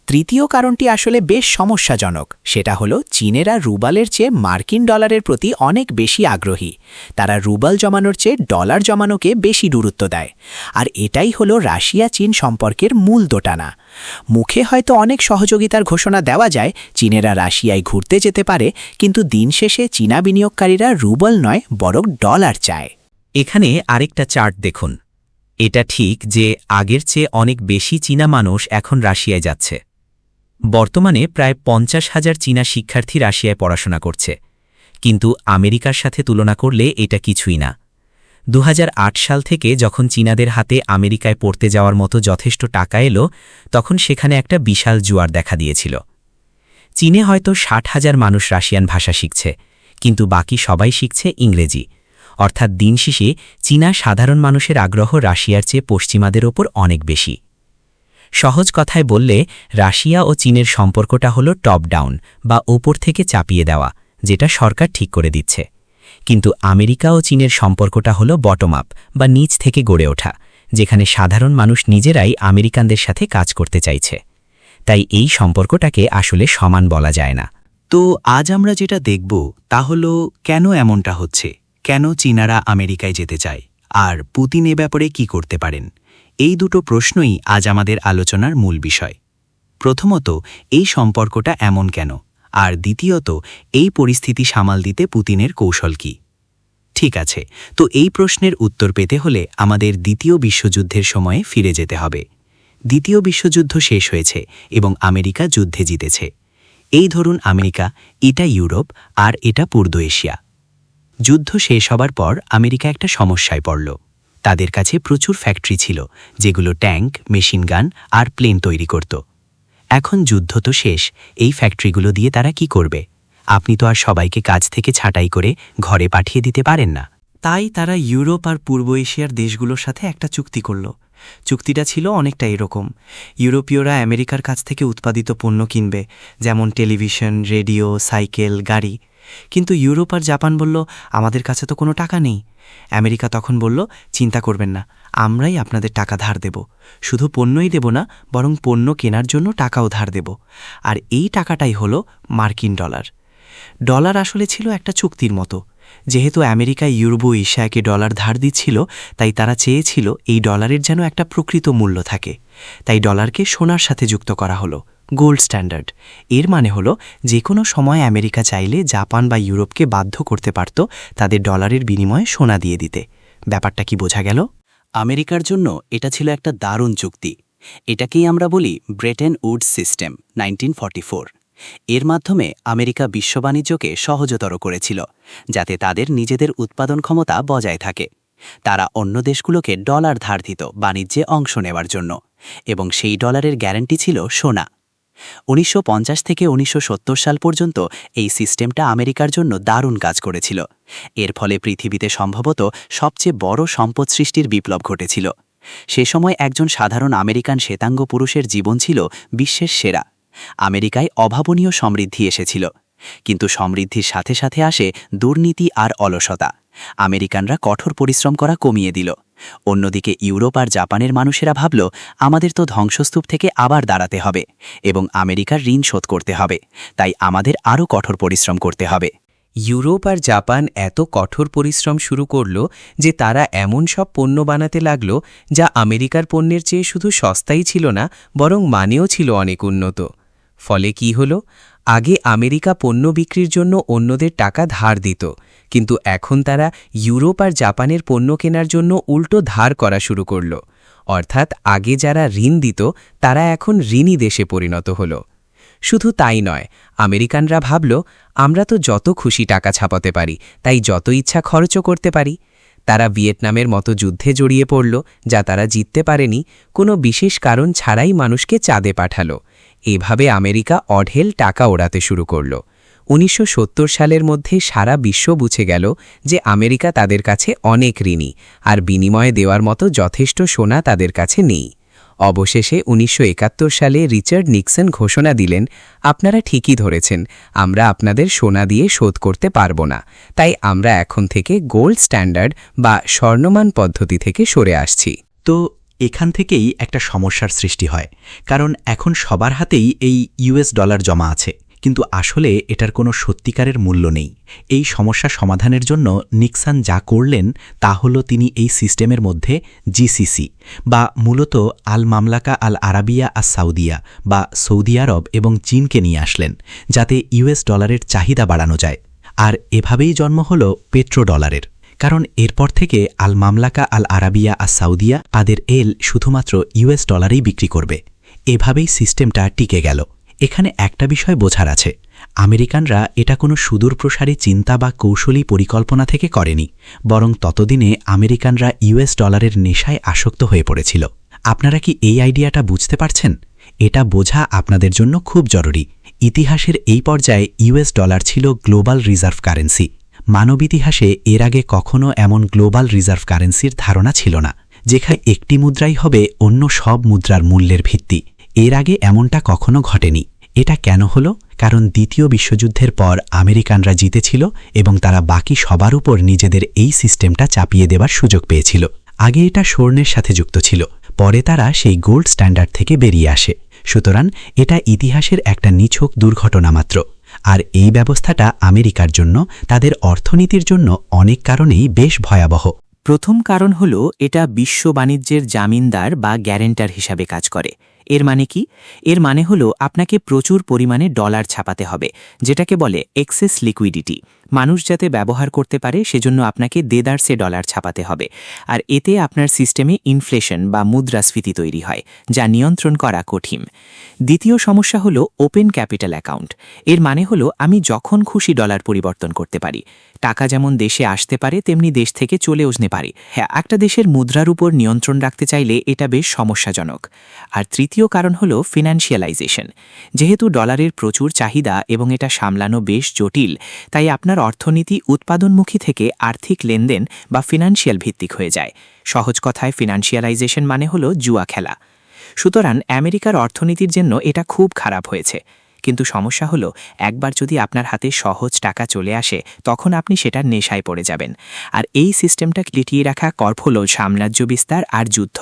তৃতীয় কারণটি আসলে বেশ সমস্যাজনক। সেটা হলো চীনেরা রুবালের চেয়ে মার্কিন ডলারের প্রতি অনেক বেশি আগ্রহী। তারা রুবাল জমানোর চেয়ে ডলার জমানোকে বেশি গুরুত্ব দেয়। আর এটাই হলো রাশিয়া চীন সম্পর্কের মূল দোটানা। মুখে হয়তো অনেক সহযোগিতার ঘোষণা দেওয়া যায়, চীনেরা রাশিয়ায় ঘুরতে যেতে পারে, কিন্তু দিন শেষে চীনা বিনিয়োগকারীরা রুবল নয়, বরং ডলার চায়। এখানে আরেকটা চার্ট দেখুন। এটা ঠিক যে আগের চেয়ে অনেক বেশি চীনা মানুষ এখন রাশিয়ায় যাচ্ছে। বর্তমানে প্রায় ৫০,০০০ চীনা শিক্ষার্থী রাশিয়ায় পড়াশোনা করছে, কিন্তু আমেরিকার সাথে তুলনা করলে এটা কিছুই না। ২০০৮ সাল থেকে যখন চীনাদের হাতে আমেরিকায় পড়তে যাওয়ার মতো যথেষ্ট টাকা এলো, তখন সেখানে একটা বিশাল জোয়ার দেখা দিয়েছিল। চীনে হয়তো ৬০,০০০ মানুষ রাশিয়ান ভাষা শিখছে, কিন্তু বাকি সবাই শিখছে ইংরেজি। অর্থাৎ দিন শেষে চীনা সাধারণ মানুষের আগ্রহ রাশিয়ার চেয়ে পশ্চিমাদের ওপর অনেক বেশি। সহজ কথায় বললে, রাশিয়া ও চীনের সম্পর্কটা হলো টপ ডাউন বা ওপর থেকে চাপিয়ে দেওয়া, যেটা সরকার ঠিক করে দিচ্ছে। কিন্তু আমেরিকা ও চীনের সম্পর্কটা হলো বটম আপ বা নিচ থেকে গড়ে ওঠা, যেখানে সাধারণ মানুষ নিজেরাই আমেরিকানদের সাথে কাজ করতে চাইছে। তাই এই সম্পর্কটাকে আসলে সমান বলা যায় না। তো আজ আমরা যেটা দেখব তা হলো কেন এমনটা হচ্ছে, কেন চীনারা আমেরিকায় যেতে চায়, আর পুতিন এ ব্যাপারে কি করতে পারেন। এই দুটো প্রশ্নই আজ আমাদের আলোচনার মূল বিষয়। প্রথমত, এই সম্পর্কটা এমন কেন, আর দ্বিতীয়ত, এই পরিস্থিতি সামাল দিতে পুতিনের কৌশল কি। ঠিক আছে, তো এই প্রশ্নের উত্তর পেতে হলে আমাদের দ্বিতীয় বিশ্বযুদ্ধের সময়ে ফিরে যেতে হবে। দ্বিতীয় বিশ্বযুদ্ধ শেষ হয়েছে এবং আমেরিকা যুদ্ধে জিতেছে। এই ধরুন আমেরিকা, এটা ইউরোপ আর এটা পূর্ব এশিয়া। যুদ্ধ শেষ হবার পর আমেরিকা একটা সমস্যায় পড়ল। তাদের কাছে প্রচুর ফ্যাক্টরি ছিল, যেগুলো ট্যাঙ্ক, মেশিন গান আর প্লেন তৈরি করত। এখন যুদ্ধ তো শেষ, এই ফ্যাক্টরিগুলো দিয়ে তারা কি করবে? আপনি তো আর সবাইকে কাজ থেকে ছাঁটাই করে ঘরে পাঠিয়ে দিতে পারেন না। তাই তারা ইউরোপ আর পূর্ব এশিয়ার দেশগুলোর সাথে একটা চুক্তি করল। চুক্তিটা ছিল অনেকটা এরকম। ইউরোপীয়রা আমেরিকার কাছ থেকে উৎপাদিত পণ্য কিনবে, যেমন টেলিভিশন, রেডিও, সাইকেল, গাড়ি। কিন্তু ইউরোপ আর জাপান বলল, আমাদের কাছে তো কোনো টাকা নেই। আমেরিকা তখন বলল, চিন্তা করবেন না, আমরাই আপনাদের টাকা ধার দেব। শুধু পণ্যই দেব না, বরং পণ্য কেনার জন্য টাকাও ধার দেব। আর এই টাকাটাই হলো মার্কিন ডলার। ডলার আসলে ছিল একটা চুক্তির মতো। যেহেতু আমেরিকায় ইউরোপ এশিয়াকে ডলার ধার দিচ্ছিল, তাই তারা চেয়েছিল এই ডলারের যেন একটা প্রকৃত মূল্য থাকে। তাই ডলারকে সোনার সাথে যুক্ত করা হলো, গোল্ড স্ট্যান্ডার্ড। এর মানে হলো যে কোনো সময় আমেরিকা চাইলে জাপান বা ইউরোপকে বাধ্য করতে পারত তাদের ডলারের বিনিময়ে সোনা দিয়ে দিতে। ব্যাপারটা কি বোঝা গেল? আমেরিকার জন্য এটা ছিল একটা দারুণ চুক্তি। এটাকেই আমরা বলি ব্রেটেন উডস সিস্টেম 1944। এর মাধ্যমে আমেরিকা বিশ্ব বাণিজ্যকে সহজতর করেছিল, যাতে তাদের নিজেদের উৎপাদন ক্ষমতা বজায় থাকে। তারা অন্য দেশগুলোকে ডলার ধার দিত বাণিজ্যে অংশ নেওয়ার জন্য, এবং সেই ডলারের গ্যারান্টি ছিল সোনা। 1950 থেকে 1970 সাল পর্যন্ত এই সিস্টেমটা আমেরিকার জন্য দারুণ কাজ করেছিল। এর ফলে পৃথিবীতে সম্ভবত সবচেয়ে বড় সম্পদ সৃষ্টির বিপ্লব ঘটেছিল। সে সময় একজন সাধারণ আমেরিকান শ্বেতাঙ্গ পুরুষের জীবন ছিল বিশ্বের সেরা। আমেরিকায় অভাবনীয় সমৃদ্ধি এসেছিল, কিন্তু সমৃদ্ধির সাথে সাথে আসে দুর্নীতি আর অলসতা। আমেরিকানরা কঠোর পরিশ্রম করা কমিয়ে দিল। অন্যদিকে ইউরোপ আর জাপানের মানুষেরা ভাবল, আমাদের তো ধ্বংসস্তূপ থেকে আবার দাঁড়াতে হবে এবং আমেরিকার ঋণ শোধ করতে হবে, তাই আমাদের আরও কঠোর পরিশ্রম করতে হবে। ইউরোপ আর জাপান এত কঠোর পরিশ্রম শুরু করল যে তারা এমন সব পণ্য বানাতে লাগল যা আমেরিকার পণ্যের চেয়ে শুধু সস্তাই ছিল না, বরং মানেও ছিল অনেক উন্নত। ফলে কি হল? আগে আমেরিকা পণ্য বিক্রির জন্য অন্যদের টাকা ধার দিত, কিন্তু এখন তারা ইউরোপ আর জাপানের পণ্য কেনার জন্য উল্টো ধার করা শুরু করল। অর্থাৎ আগে যারা ঋণ দিত তারা এখন ঋণী দেশে পরিণত হল। শুধু তাই নয়, আমেরিকানরা ভাবল, আমরা তো যত খুশি টাকা ছাপাতে পারি, তাই যত ইচ্ছা খরচও করতে পারি। তারা ভিয়েতনামের মতো যুদ্ধে জড়িয়ে পড়ল, যা তারা জিততে পারেনি, কোনো বিশেষ কারণ ছাড়াই মানুষকে চাঁদে পাঠালো। এভাবে আমেরিকা অঢেল টাকা ওড়াতে শুরু করল। 1970 সালের মধ্যে সারা বিশ্ব বুঝে গেল যে আমেরিকা তাদের কাছে অনেক ঋণী, আর বিনিময়ে দেওয়ার মতো যথেষ্ট সোনা তাদের কাছে নেই। অবশেষে 1971 সালে রিচার্ড নিক্সন ঘোষণা দিলেন, আপনারা ঠিকই ধরেছেন, আমরা আপনাদের সোনা দিয়ে শোধ করতে পারব না, তাই আমরা এখন থেকে গোল্ড স্ট্যান্ডার্ড বা স্বর্ণমান পদ্ধতি থেকে সরে আসছি। তো এখান থেকেই একটা সমস্যার সৃষ্টি হয়, কারণ এখন সবার হাতেই এই ইউএস ডলার জমা আছে, কিন্তু আসলে এটার কোনো সত্যিকারের মূল্য নেই। এই সমস্যা সমাধানের জন্য নিক্সন যা করলেন তা হল তিনি এই সিস্টেমের মধ্যে জিসিসি বা মূলত আল মামলাকা আল আরাবিয়া আর সাউদিয়া বা সৌদি আরব এবং চীনকে নিয়ে আসলেন, যাতে ইউএস ডলারের চাহিদা বাড়ানো যায়। আর এভাবেই জন্ম হল পেট্রো ডলারের। কারণ এরপর থেকে আল মামলাকা আল আরাবিয়া আর সাউদিয়া তাদের এল শুধুমাত্র ইউএস ডলারেই বিক্রি করবে। এভাবেই সিস্টেমটা টিকে গেল। এখানে একটা বিষয় বোঝার আছে, আমেরিকানরা এটা কোনো সুদূরপ্রসারী চিন্তা বা কৌশলী পরিকল্পনা থেকে করেনি, বরং ততদিনে আমেরিকানরা ইউএস ডলারের নেশায় আসক্ত হয়ে পড়েছিল। আপনারা কি এই আইডিয়াটা বুঝতে পারছেন? এটা বোঝা আপনাদের জন্য খুব জরুরি। ইতিহাসের এই পর্যায়ে ইউএস ডলার ছিল গ্লোবাল রিজার্ভ কারেন্সি। মানব ইতিহাসে এর আগে কখনো এমন গ্লোবাল রিজার্ভ কারেন্সির ধারণা ছিল না, যেখানে একটি মুদ্রাই হবে অন্য সব মুদ্রার মূল্যের ভিত্তি। এর আগে এমনটা কখনো ঘটেনি। এটা কেন হলো? কারণ দ্বিতীয় বিশ্বযুদ্ধের পর আমেরিকানরা জিতেছিল এবং তারা বাকি সবার উপর নিজেদের এই সিস্টেমটা চাপিয়ে দেবার সুযোগ পেয়েছিল। আগে এটা স্বর্ণের সাথে যুক্ত ছিল, পরে তারা সেই গোল্ড স্ট্যান্ডার্ড থেকে বেরিয়ে আসে। সুতরাং এটা ইতিহাসের একটা নিছক দুর্ঘটনা মাত্র। আর এই ব্যবস্থাটা আমেরিকার জন্য, তাদের অর্থনীতির জন্য অনেক কারণেই বেশ ভয়াবহ। প্রথম কারণ হল এটা বিশ্ব বাণিজ্যের জামিনদার বা গ্যারেন্টার হিসাবে কাজ করে। এর মানে কি? এর মানে হলো আপনাকে প্রচুর পরিমাণে ডলার ছাপাতে হবে, যেটাকে বলে এক্সেস লিকুইডিটি। মানুষ যাতে ব্যবহার করতে পারে সেজন্য আপনাকে দেদারসে ডলার ছাপাতে হবে, আর এতে আপনার সিস্টেমে ইনফ্লেশন বা মুদ্রাস্ফীতি তৈরি হয়, যা নিয়ন্ত্রণ করা কঠিন। দ্বিতীয় সমস্যা হলো ওপেন ক্যাপিটাল অ্যাকাউন্ট। এর মানে হলো আমি যখন খুশি ডলার পরিবর্তন করতে পারি। টাকা যেমন দেশে আসতে পারে তেমনি দেশ থেকে চলেও যেতে পারে। হ্যাঁ, একটা দেশের মুদ্রার উপর নিয়ন্ত্রণ রাখতে চাইলে এটা বেশ সমস্যাজনক। আর তৃতীয় কারণ হল ফিনান্সিয়ালাইজেশন। যেহেতু ডলারের প্রচুর চাহিদা এবং এটা সামলানো বেশ জটিল, তাই আপনার অর্থনীতি উৎপাদনমুখী থেকে আর্থিক লেনদেন বা ফিনান্সিয়াল ভিত্তিক হয়ে যায়। সহজ কথায় ফিনান্সিয়ালাইজেশন মানে হলো জুয়া খেলা। সুতরাং আমেরিকার অর্থনীতির জন্য এটা খুব খারাপ হয়েছে। কিন্তু সমস্যা হলো, একবার যদি আপনার হাতে সহজ টাকা চলে আসে তখন আপনি সেটার নেশায় পড়ে যাবেন। আর এই সিস্টেমটা লিটিয়ে রাখা কর্প হল সাম্রাজ্য বিস্তার আর যুদ্ধ।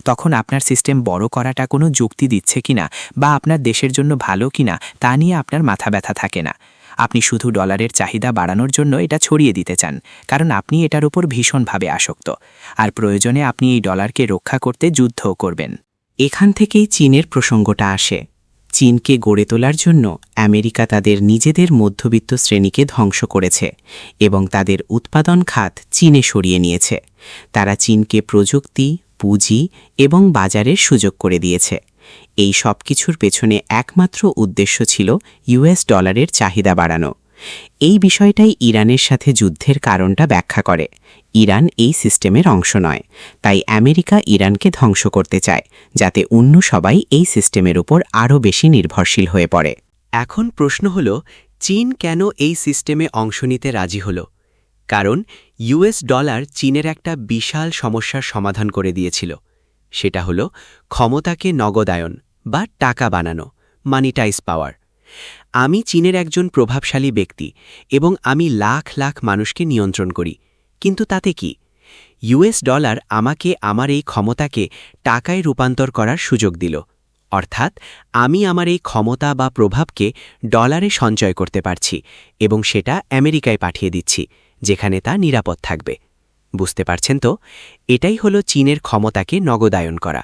তখন আপনার সিস্টেম বড় করাটা কোনো যুক্তি দিচ্ছে কিনা বা আপনার দেশের জন্য ভালো কিনা তা নিয়ে আপনার মাথা ব্যথা থাকে না। আপনি শুধু ডলারের চাহিদা বাড়ানোর জন্য এটা ছড়িয়ে দিতে চান, কারণ আপনি এটার উপর ভীষণভাবে আসক্ত। আর প্রয়োজনে আপনি এই ডলারকে রক্ষা করতে যুদ্ধও করবেন। এখান থেকেই চীনের প্রসঙ্গটা আসে। চীনকে গড়ে তোলার জন্য আমেরিকা তাদের নিজেদের মধ্যবিত্ত শ্রেণীকে ধ্বংস করেছে এবং তাদের উৎপাদন খাত চীনে সরিয়ে নিয়েছে। তারা চীনকে প্রযুক্তি, পুঁজি এবং বাজারের সুযোগ করে দিয়েছে। এই সব কিছুর পেছনে একমাত্র উদ্দেশ্য ছিল ইউএস ডলারের চাহিদা বাড়ানো। এই বিষয়টাই ইরানের সাথে যুদ্ধের কারণটা ব্যাখ্যা করে। ইরান এই সিস্টেমের অংশ নয়, তাই আমেরিকা ইরানকে ধ্বংস করতে চায়, যাতে অন্য সবাই এই সিস্টেমের উপর আরও বেশি নির্ভরশীল হয়ে পড়ে। এখন প্রশ্ন হল, চীন কেন এই সিস্টেমে অংশ নিতে রাজি হল? কারণ ইউএস ডলার চীনের একটা বিশাল সমস্যার সমাধান করে দিয়েছিল। সেটা হল ক্ষমতাকে নগদায়ন বা টাকা বানানো, মানিটাইজ পাওয়ার। আমি চীনের একজন প্রভাবশালী ব্যক্তি এবং আমি লাখ লাখ মানুষকে নিয়ন্ত্রণ করি, কিন্তু তাতে কি? ইউএস ডলার আমাকে আমার এই ক্ষমতাকে টাকায় রূপান্তর করার সুযোগ দিল। অর্থাৎ আমি আমার এই ক্ষমতা বা প্রভাবকে ডলারে সঞ্চয় করতে পারছি এবং সেটা আমেরিকায় পাঠিয়ে দিচ্ছি, যেখানে তা নিরাপদ থাকবে। বুঝতে পারছেন তো? এটাই হলো চীনের ক্ষমতাকে নগদায়ন করা।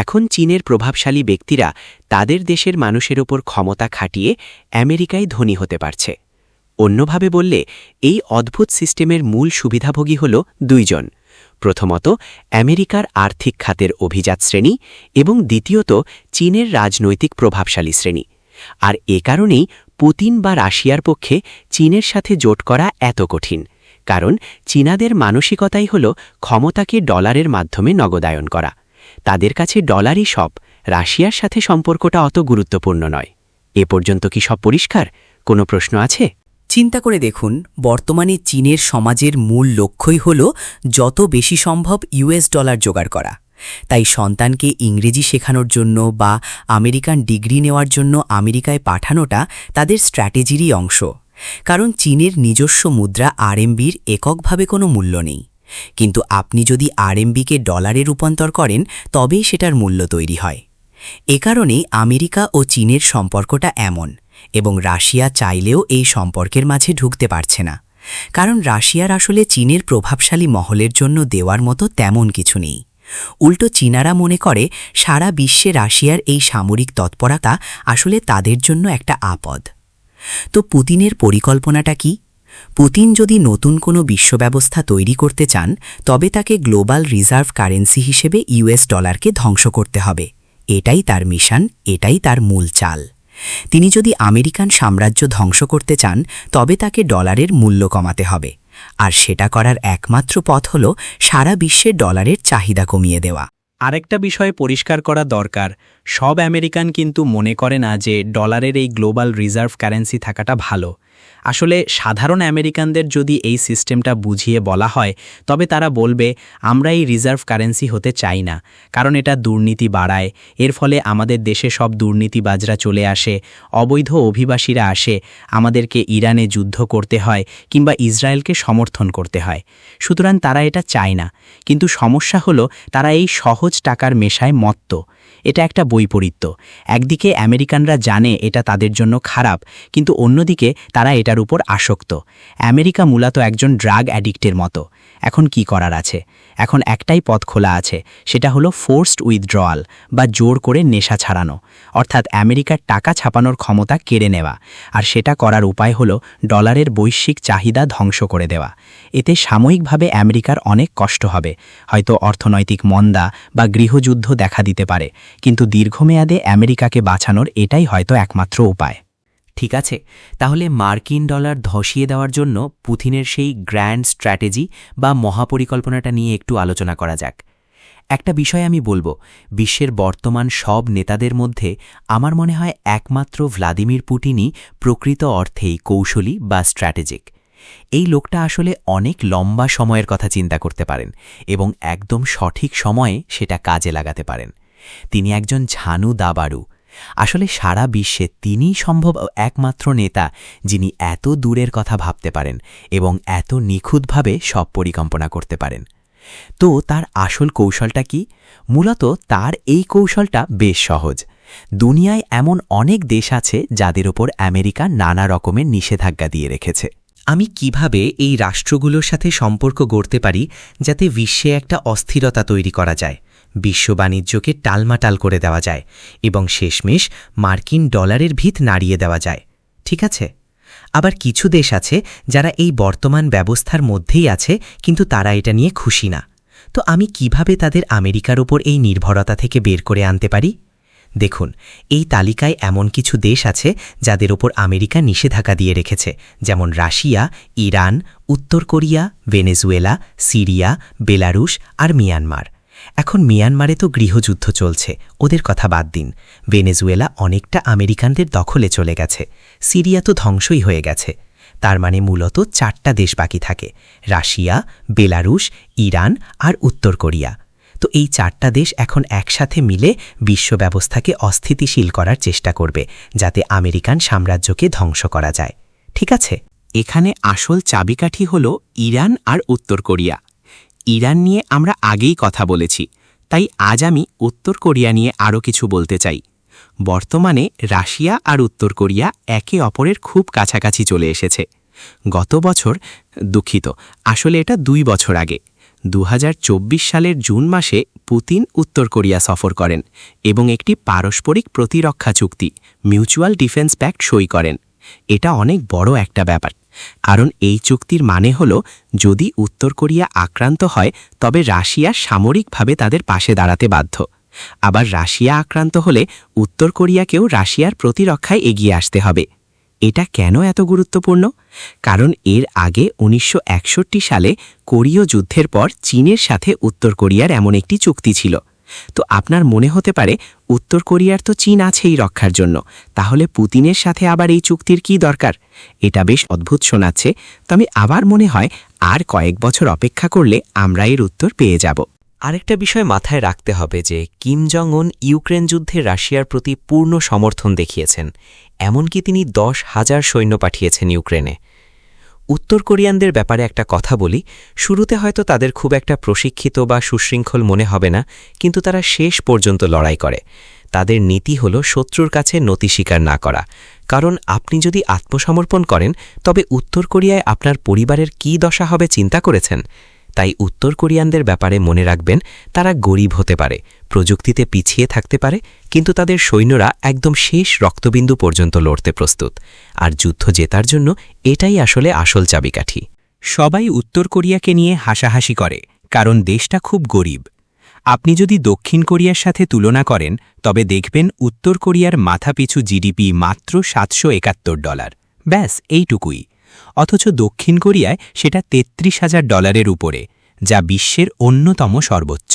এখন চীনের প্রভাবশালী ব্যক্তিরা তাদের দেশের মানুষের ওপর ক্ষমতা খাটিয়ে আমেরিকায় ধনী হতে পারছে। অন্যভাবে বললে, এই অদ্ভুত সিস্টেমের মূল সুবিধাভোগী হল দুইজন। প্রথমত আমেরিকার আর্থিক খাতের অভিজাত শ্রেণী এবং দ্বিতীয়ত চীনের রাজনৈতিক প্রভাবশালী শ্রেণী। আর এ কারণেই পুতিন বা রাশিয়ার পক্ষে চীনের সাথে জোট করা এত কঠিন, কারণ চীনাদের মানসিকতাই হল ক্ষমতাকে ডলারের মাধ্যমে নগদায়ন করা। তাদের কাছে ডলারই সব, রাশিয়ার সাথে সম্পর্কটা অত গুরুত্বপূর্ণ নয়। এ পর্যন্ত কি সব পরিষ্কার? কোনো প্রশ্ন আছে? চিন্তা করে দেখুন, বর্তমানে চীনের সমাজের মূল লক্ষ্যই হল যত বেশি সম্ভব ইউএস ডলার জোগাড় করা। তাই সন্তানকে ইংরেজি শেখানোর জন্য বা আমেরিকান ডিগ্রি নেওয়ার জন্য আমেরিকায় পাঠানোটা তাদের স্ট্র্যাটেজিরই অংশ। কারণ চীনের নিজস্ব মুদ্রা আরএমবির এককভাবে কোনো মূল্য নেই। কিন্তু আপনি যদি আরএমবিকে ডলারে রূপান্তর করেন, তবেই সেটার মূল্য তৈরি হয়। এ কারণেই আমেরিকা ও চীনের সম্পর্কটা এমন, এবং রাশিয়া চাইলেও এই সম্পর্কের মাঝে ঢুকতে পারছে না। কারণ রাশিয়ার আসলে চীনের প্রভাবশালী মহলের জন্য দেওয়ার মতো তেমন কিছু নেই। উল্টো চীনারা মনে করে সারা বিশ্বে রাশিয়ার এই সামরিক তৎপরতা আসলে তাদের জন্য একটা আপদ। তো পুতিনের পরিকল্পনাটা কি? পুতিন যদি নতুন কোনো বিশ্বব্যবস্থা তৈরি করতে চান, তবে তাকে গ্লোবাল রিজার্ভ কারেন্সি হিসেবে ইউএস ডলারকে ধ্বংস করতে হবে। এটাই তার মিশন, এটাই তার মূল চাল। তিনি যদি আমেরিকান সাম্রাজ্য ধ্বংস করতে চান, তবে তাকে ডলারের মূল্য কমাতে হবে। আর সেটা করার একমাত্র পথ হল সারা বিশ্বে ডলারের চাহিদা কমিয়ে দেওয়া। আরেকটা বিষয় পরিষ্কার করা দরকার, সব আমেরিকান কিন্তু মনে করে না যে ডলারের এই গ্লোবাল রিজার্ভ কারেন্সি থাকাটা ভালো। আসলে সাধারণ আমেরিকানদের যদি এই সিস্টেমটা বুঝিয়ে বলা হয়, তবে তারা বলবে আমরা এই রিজার্ভ কারেন্সি হতে চাই না, কারণ এটা দুর্নীতি বাড়ায়। এর ফলে আমাদের দেশে সব দুর্নীতিবাজরা চলে আসে, অবৈধ অভিবাসীরা আসে, আমাদেরকে ইরানে যুদ্ধ করতে হয় কিংবা ইসরায়েলকে সমর্থন করতে হয়। সুতরাং তারা এটা চায় না। কিন্তু সমস্যা হলো, তারা এই সহজ টাকার মেশায় মত্ত। এটা একটা বৈপরীত্য। একদিকে আমেরিকানরা জানে এটা তাদের জন্য খারাপ, কিন্তু অন্যদিকে তারা এটার উপর আসক্ত। আমেরিকা মূলত একজন ড্রাগ অ্যাডিক্টের মতো। এখন কি করার আছে? এখন একটাই পথ খোলা আছে, সেটা হলো ফোর্সড উইথড্রয়াল বা জোর করে নেশা ছাড়ানো, অর্থাৎ আমেরিকার টাকা ছাপানোর ক্ষমতা কেড়ে নেওয়া। আর সেটা করার উপায় হলো ডলারের বৈশ্বিক চাহিদা ধ্বংস করে দেওয়া। এতে সাময়িকভাবে আমেরিকার অনেক কষ্ট হবে, হয়তো অর্থনৈতিক মন্দা বা গৃহযুদ্ধ দেখা দিতে পারে, কিন্তু দীর্ঘমেয়াদে আমেরিকাকে বাঁচানোর এটাই হয়তো একমাত্র উপায়। ঠিক আছে, তাহলে মার্কিন ডলার ধসিয়ে দেওয়ার জন্য পুতিনের সেই গ্র্যান্ড স্ট্র্যাটেজি বা মহাপরিকল্পনাটা নিয়ে একটু আলোচনা করা যাক। একটা বিষয় আমি বলবো, বিশ্বের বর্তমান সব নেতাদের মধ্যে আমার মনে হয় একমাত্র ভ্লাদিমির পুতিনই প্রকৃত অর্থেই কৌশলী বা স্ট্র্যাটেজিক। এই লোকটা আসলে অনেক লম্বা সময়ের কথা চিন্তা করতে পারেন এবং একদম সঠিক সময়ে সেটা কাজে লাগাতে পারেন। তিনি একজন ঝানু দাবাড়ু। আসলে সারা বিশ্বে তিনিই সম্ভব একমাত্র নেতা যিনি এত দূরের কথা ভাবতে পারেন এবং এত নিখুঁতভাবে সব পরিকল্পনা করতে পারেন। তো তার আসল কৌশলটা কি? মূলত তার এই কৌশলটা বেশ সহজ। দুনিয়ায় এমন অনেক দেশ আছে যাদের ওপর আমেরিকা নানা রকমের নিষেধাজ্ঞা দিয়ে রেখেছে। আমি কিভাবে এই রাষ্ট্রগুলোর সাথে সম্পর্ক গড়তে পারি যাতে বিশ্বে একটা অস্থিরতা তৈরি করা যায়, বিশ্ব বাণিজ্যকে টালমাটাল করে দেওয়া যায় এবং শেষমেশ মার্কিন ডলারের ভিত নাড়িয়ে দেওয়া যায়, ঠিক আছে? আবার কিছু দেশ আছে যারা এই বর্তমান ব্যবস্থার মধ্যেই আছে, কিন্তু তারা এটা নিয়ে খুশি না। তো আমি কিভাবে তাদের আমেরিকার ওপর এই নির্ভরতা থেকে বের করে আনতে পারি? দেখুন, এই তালিকায় এমন কিছু দেশ আছে যাদের ওপর আমেরিকা নিষেধাজ্ঞা দিয়ে রেখেছে, যেমন রাশিয়া, ইরান, উত্তর কোরিয়া, ভেনেজুয়েলা, সিরিয়া, বেলারুশ আর মিয়ানমার। এখন মিয়ানমারে তো গৃহযুদ্ধ চলছে, ওদের কথা বাদ দিন। ভেনেজুয়েলা অনেকটা আমেরিকানদের দখলে চলে গেছে, সিরিয়া তো ধ্বংসই হয়ে গেছে। তার মানে মূলত 4টা দেশ বাকি থাকে: রাশিয়া, বেলারুশ, ইরান আর উত্তর কোরিয়া। তো এই 4টা দেশ এখন একসাথে মিলে বিশ্ব ব্যবস্থাকে অস্থিতিশীল করার চেষ্টা করবে, যাতে আমেরিকান সাম্রাজ্যকে ধ্বংস করা যায়, ঠিক আছে? এখানে আসল চাবিকাঠি হল ইরান আর উত্তর কোরিয়া। ইরান নিয়ে আমরা আগেই কথা বলেছি, তাই আজ আমি উত্তর কোরিয়া নিয়ে আরও কিছু বলতে চাই। বর্তমানে রাশিয়া আর উত্তর কোরিয়া একে অপরের খুব কাছাকাছি চলে এসেছে। গত বছর, দুঃখিত, আসলে এটা 2 বছর আগে 2024 সালের জুন মাসে পুতিন উত্তর কোরিয়া সফর করেন এবং একটি পারস্পরিক প্রতিরক্ষা চুক্তি, মিউচুয়াল ডিফেন্স প্যাক্ট সই করেন। এটা অনেক বড় একটা ব্যাপার, কারণ এই চুক্তির মানে হল যদি উত্তর কোরিয়া আক্রান্ত হয় তবে রাশিয়া সামরিকভাবে তাদের পাশে দাঁড়াতে বাধ্য। আবার রাশিয়া আক্রান্ত হলে উত্তর কোরিয়াকেও রাশিয়ার প্রতিরক্ষায় এগিয়ে আসতে হবে। এটা কেন এত গুরুত্বপূর্ণ? কারণ এর আগে 1961 সালে কোরীয় যুদ্ধের পর চীনের সাথে উত্তর কোরিয়ার এমন একটি চুক্তি ছিল। তো আপনার মনে হতে পারে উত্তর কোরিয়ার তো চীন আছেই রক্ষার জন্য, তাহলে পুতিনের সাথে আবার এই চুক্তির কি দরকার? এটা বেশ অদ্ভুত শোনাচ্ছে, তবে আবার মনে হয় আর কয়েক বছর অপেক্ষা করলে আমরা এর উত্তর পেয়ে যাব। আরেকটা বিষয় মাথায় রাখতে হবে যে কিম জং উন ইউক্রেন যুদ্ধে রাশিয়ার প্রতি পূর্ণ সমর্থন দেখিয়েছেন, এমনকি তিনি 10,000 সৈন্য পাঠিয়েছেন ইউক্রেনে। উত্তর কোরিয়ানদের ব্যাপারে একটা কথা বলি, শুরুতে হয়তো তাদের খুব একটা প্রশিক্ষিত বা সুশৃঙ্খল মনে হবে না, কিন্তু তারা শেষ পর্যন্ত লড়াই করে। তাদের নীতি হল শত্রুর কাছে নতি স্বীকার না করা, কারণ আপনি যদি আত্মসমর্পণ করেন তবে উত্তর কোরিয়ায় আপনার পরিবারের কী দশা হবে চিন্তা করেছেন? তাই উত্তর কোরিয়ানদের ব্যাপারে মনে রাখবেন, তারা গরিব হতে পারে, প্রযুক্তিতে পিছিয়ে থাকতে পারে, কিন্তু তাদের সৈন্যরা একদম শেষ রক্তবিন্দু পর্যন্ত লড়তে প্রস্তুত। আর যুদ্ধ জেতার জন্য এটাই আসলে আসল চাবিকাঠি। সবাই উত্তর কোরিয়াকে নিয়ে হাসাহাসি করে, কারণ দেশটা খুব গরিব। আপনি যদি দক্ষিণ কোরিয়ার সাথে তুলনা করেন তবে দেখবেন উত্তর কোরিয়ার মাথাপিছু জিডিপি মাত্র $771। ব্যাস এইটুকুই। অথচ দক্ষিণ কোরিয়ায় সেটা $33,000 উপরে, যা বিশ্বের অন্যতম সর্বোচ্চ।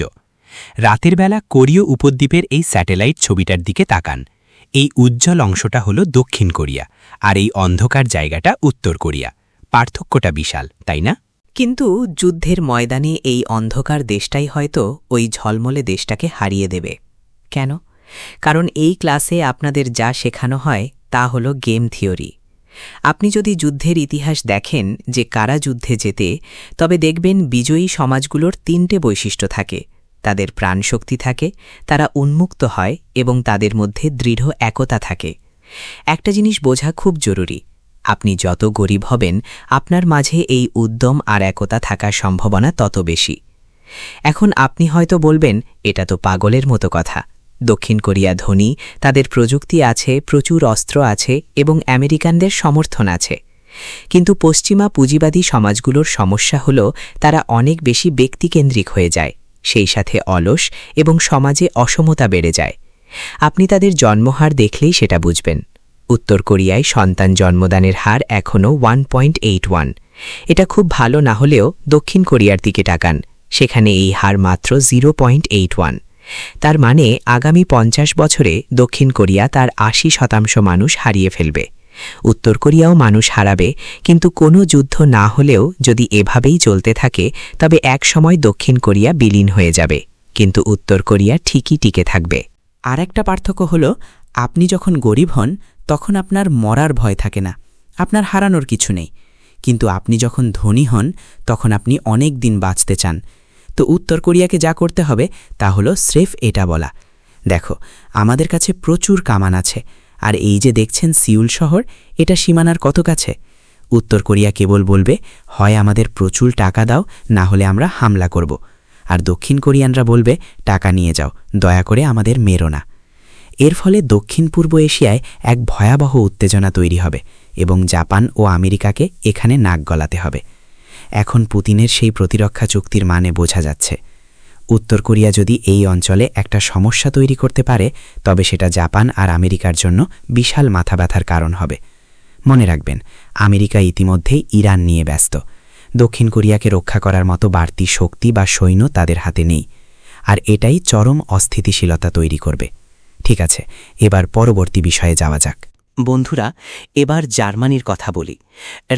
রাতের বেলা কোরীয় উপদ্বীপের এই স্যাটেলাইট ছবিটার দিকে তাকান। এই উজ্জ্বল অংশটা হলো দক্ষিণ কোরিয়া, আর এই অন্ধকার জায়গাটা উত্তর কোরিয়া। পার্থক্যটা বিশাল, তাই না? কিন্তু যুদ্ধের ময়দানে এই অন্ধকার দেশটাই হয়তো ওই ঝলমলে দেশটাকে হারিয়ে দেবে। কেন? কারণ এই ক্লাসে আপনাদের যা শেখানো হয় তা হল গেম থিওরি। আপনি যদি যুদ্ধের ইতিহাস দেখেন যে কারা যুদ্ধে জেতে, তবে দেখবেন বিজয়ী সমাজগুলোর 3টে বৈশিষ্ট্য থাকে। তাদের প্রাণশক্তি থাকে, তারা উন্মুক্ত হয় এবং তাদের মধ্যে দৃঢ় একতা থাকে। একটা জিনিস বোঝা খুব জরুরি, আপনি যত গরিব হবেন আপনার মাঝে এই উদ্যম আর একতা থাকার সম্ভাবনা তত বেশি। এখন আপনি হয়তো বলবেন, এটা তো পাগলের মতো কথা। দক্ষিণ কোরিয়া ধনী, তাদের প্রযুক্তি আছে, প্রচুর অস্ত্র আছে এবং আমেরিকানদের সমর্থন আছে। কিন্তু পশ্চিমা পুঁজিবাদী সমাজগুলোর সমস্যা হল তারা অনেক বেশি ব্যক্তিকেন্দ্রিক হয়ে যায়, সেই সাথে অলস এবং সমাজে অসমতা বেড়ে যায়। আপনি তাদের জন্মহার দেখলেই সেটা বুঝবেন। উত্তর কোরিয়ায় সন্তান জন্মদানের হার এখনও 1.81। এটা খুব ভালো না হলেও দক্ষিণ কোরিয়ার দিকে তাকান, সেখানে এই হার মাত্র 0.81। তার মানে আগামী 50 বছরে দক্ষিণ কোরিয়া তার 80% মানুষ হারিয়ে ফেলবে। উত্তর কোরিয়াও মানুষ হারাবে, কিন্তু কোনো যুদ্ধ না হলেও যদি এভাবেই চলতে থাকে তবে এক সময় দক্ষিণ কোরিয়া বিলীন হয়ে যাবে, কিন্তু উত্তর কোরিয়া ঠিকই টিকে থাকবে। আর একটা পার্থক্য হলো, আপনি যখন গরিব হন তখন আপনার মরার ভয় থাকে না, আপনার হারানোর কিছু নেই। কিন্তু আপনি যখন ধনী হন তখন আপনি অনেক দিন বাঁচতে চান। তো উত্তর কোরিয়াকে যা করতে হবে তা হলো স্রেফ এটা বলা, দেখো আমাদের কাছে প্রচুর কামান আছে, আর এই যে দেখছেন সিউল শহর, এটা সীমানার কত কাছে। উত্তর কোরিয়া কেবল বলবে, হয় আমাদের প্রচুর টাকা দাও, না হলে আমরা হামলা করব। আর দক্ষিণ কোরিয়ানরা বলবে, টাকা নিয়ে যাও, দয়া করে আমাদের মেরো না। এর ফলে দক্ষিণ পূর্ব এশিয়ায় এক ভয়াবহ উত্তেজনা তৈরি হবে এবং জাপান ও আমেরিকাকে এখানে নাক গলাতে হবে। এখন পুতিনের সেই প্রতিরক্ষা চুক্তির মানে বোঝা যাচ্ছে। উত্তর কোরিয়া যদি এই অঞ্চলে একটা সমস্যা তৈরি করতে পারে তবে সেটা জাপান আর আমেরিকার জন্য বিশাল মাথা ব্যথার কারণ হবে। মনে রাখবেন, আমেরিকা ইতিমধ্যেই ইরান নিয়ে ব্যস্ত। দক্ষিণ কোরিয়াকে রক্ষা করার মতো বাড়তি শক্তি বা সৈন্য তাদের হাতে নেই, আর এটাই চরম অস্থিতিশীলতা তৈরি করবে। ঠিক আছে, এবার পরবর্তী বিষয়ে যাওয়া যাক। বন্ধুরা, এবার জার্মানির কথা বলি।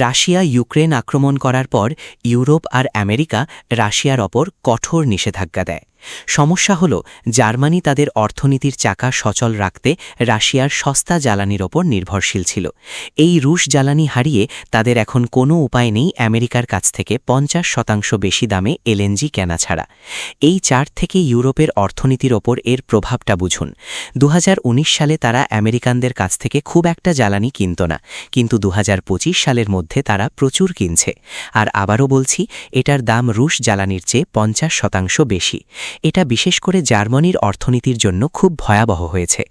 রাশিয়া ইউক্রেন আক্রমণ করার পর ইউরোপ আর আমেরিকা রাশিয়ার ওপর কঠোর নিষেধাজ্ঞা দেয়। সমস্যা হল, জার্মানি তাদের অর্থনীতির চাকা সচল রাখতে রাশিয়ার সস্তা জ্বালানির ওপর নির্ভরশীল ছিল। এই রুশ জ্বালানি হারিয়ে তাদের এখন কোনো উপায় নেই আমেরিকার কাছ থেকে 50% বেশি দামে এলএনজি কেনা ছাড়া। এই চার্ট থেকে ইউরোপের অর্থনীতির ওপর এর প্রভাবটা বুঝুন। 2019 সালে তারা আমেরিকানদের কাছ থেকে খুব একটা জ্বালানি কিনত না, কিন্তু 2025 সালের মধ্যে তারা প্রচুর কিনছে। আর আবারও বলছি, এটার দাম রুশ জ্বালানির চেয়ে 50% বেশি। এটা বিশেষ করে জার্মানির অর্থনীতির জন্য খুব ভয়াবহ হয়েছে।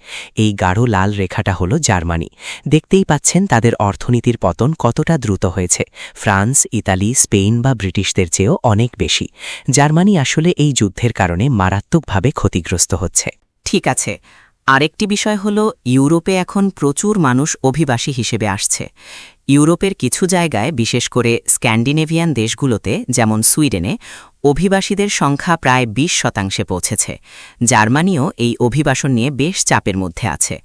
এই গাঢ় লাল রেখাটা হলো জার্মানি। দেখতেই পাচ্ছেন তাদের অর্থনীতির পতন কতটা দ্রুত হয়েছে। ফ্রান্স, ইতালি, স্পেন বা ব্রিটিশদের চেয়েও অনেক বেশি। জার্মানি আসলে এই যুদ্ধের কারণে মারাত্মকভাবে ক্ষতিগ্রস্ত হচ্ছে। ঠিক আছে, আরেকটি বিষয় হলো, ইউরোপে এখন প্রচুর মানুষ অভিবাসী হিসেবে আসছে। ইউরোপের কিছু জায়গায়, বিশেষ করে স্ক্যান্ডিনেভিয়ান দেশগুলোতে যেমন সুইডেনে, অভিবাসীদের সংখ্যা প্রায় 20% পৌঁছেছে। জার্মানিও এই অভিবাসন নিয়ে বেশ চাপের মধ্যে আছে।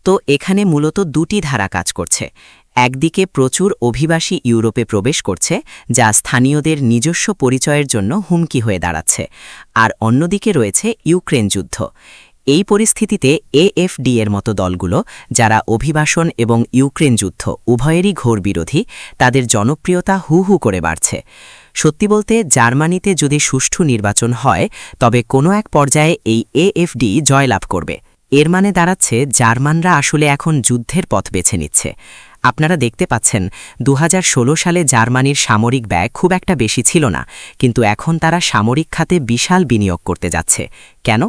তো এখানে মূলত দুটি ধারা কাজ করছে। একদিকে প্রচুর অভিবাসী ইউরোপে প্রবেশ করছে, যা স্থানীয়দের নিজস্ব পরিচয়ের জন্য হুমকি হয়ে দাঁড়াচ্ছে, আর অন্যদিকে রয়েছে ইউক্রেন যুদ্ধ। এই পরিস্থিতিতে এএফডি এর মতো দলগুলো, যারা অভিবাসন এবং ইউক্রেন যুদ্ধ উভয়েরই ঘোর বিরোধী, তাদের জনপ্রিয়তা হু হু করে বাড়ছে। সত্যি বলতে, জার্মানিতে যদি সুষ্ঠু নির্বাচন হয় তবে কোনো এক পর্যায়ে এই এএফডি জয়লাভ করবে। এর মানে দাঁড়াচ্ছে, জার্মানরা আসলে এখন যুদ্ধের পথ বেছে নিচ্ছে। আপনারা দেখতে পাচ্ছেন, 2016 সালে জার্মানির সামরিক ব্যয় খুব একটা বেশি ছিল না, কিন্তু এখন তারা সামরিক খাতে বিশাল বিনিয়োগ করতে যাচ্ছে। কেন?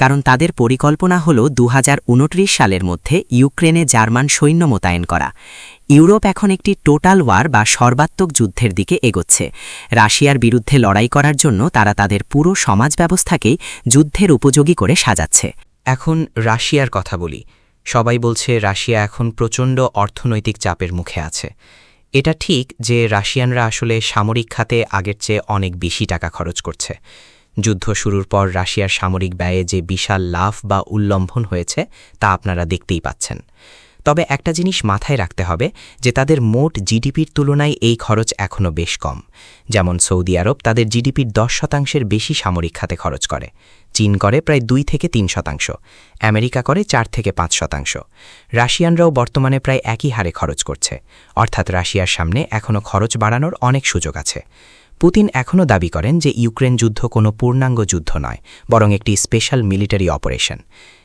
কারণ তাদের পরিকল্পনা হল 2029 সালের মধ্যে ইউক্রেনে জার্মান সৈন্য মোতায়েন করা। ইউরোপ এখন একটি টোটাল ওয়ার বা সর্বাত্মক যুদ্ধের দিকে এগোচ্ছে। রাশিয়ার বিরুদ্ধে লড়াই করার জন্য তারা তাদের পুরো সমাজ ব্যবস্থাকেই যুদ্ধের উপযোগী করে সাজাচ্ছে। এখন রাশিয়ার কথা বলি। সবাই বলছে রাশিয়া এখন প্রচণ্ড অর্থনৈতিক চাপের মুখে আছে। এটা ঠিক যে রাশিয়ানরা আসলে সামরিক খাতে আগের চেয়ে অনেক বেশি টাকা খরচ করছে। যুদ্ধ শুরুর পর রাশিয়ার সামরিক ব্যয়ে যে বিশাল লাভ বা উল্লম্ঘন হয়েছে তা আপনারা দেখতেই পাচ্ছেন। তবে একটা জিনিস মাথায় রাখতে হবে যে তাদের মোট জিডিপির তুলনায় এই খরচ এখনও বেশ কম। যেমন সৌদি আরব তাদের জিডিপির 10% বেশি সামরিক খাতে খরচ করে, চীন করে প্রায় 2 থেকে 3%, আমেরিকা করে 4 থেকে 5%। রাশিয়ানরাও বর্তমানে প্রায় একই হারে খরচ করছে, অর্থাৎ রাশিয়ার সামনে এখনও খরচ বাড়ানোর অনেক সুযোগ আছে। পুতিন এখনও দাবি করেন যে ইউক্রেন যুদ্ধ কোনো পূর্ণাঙ্গ যুদ্ধ নয়, বরং একটি স্পেশাল মিলিটারি অপারেশন।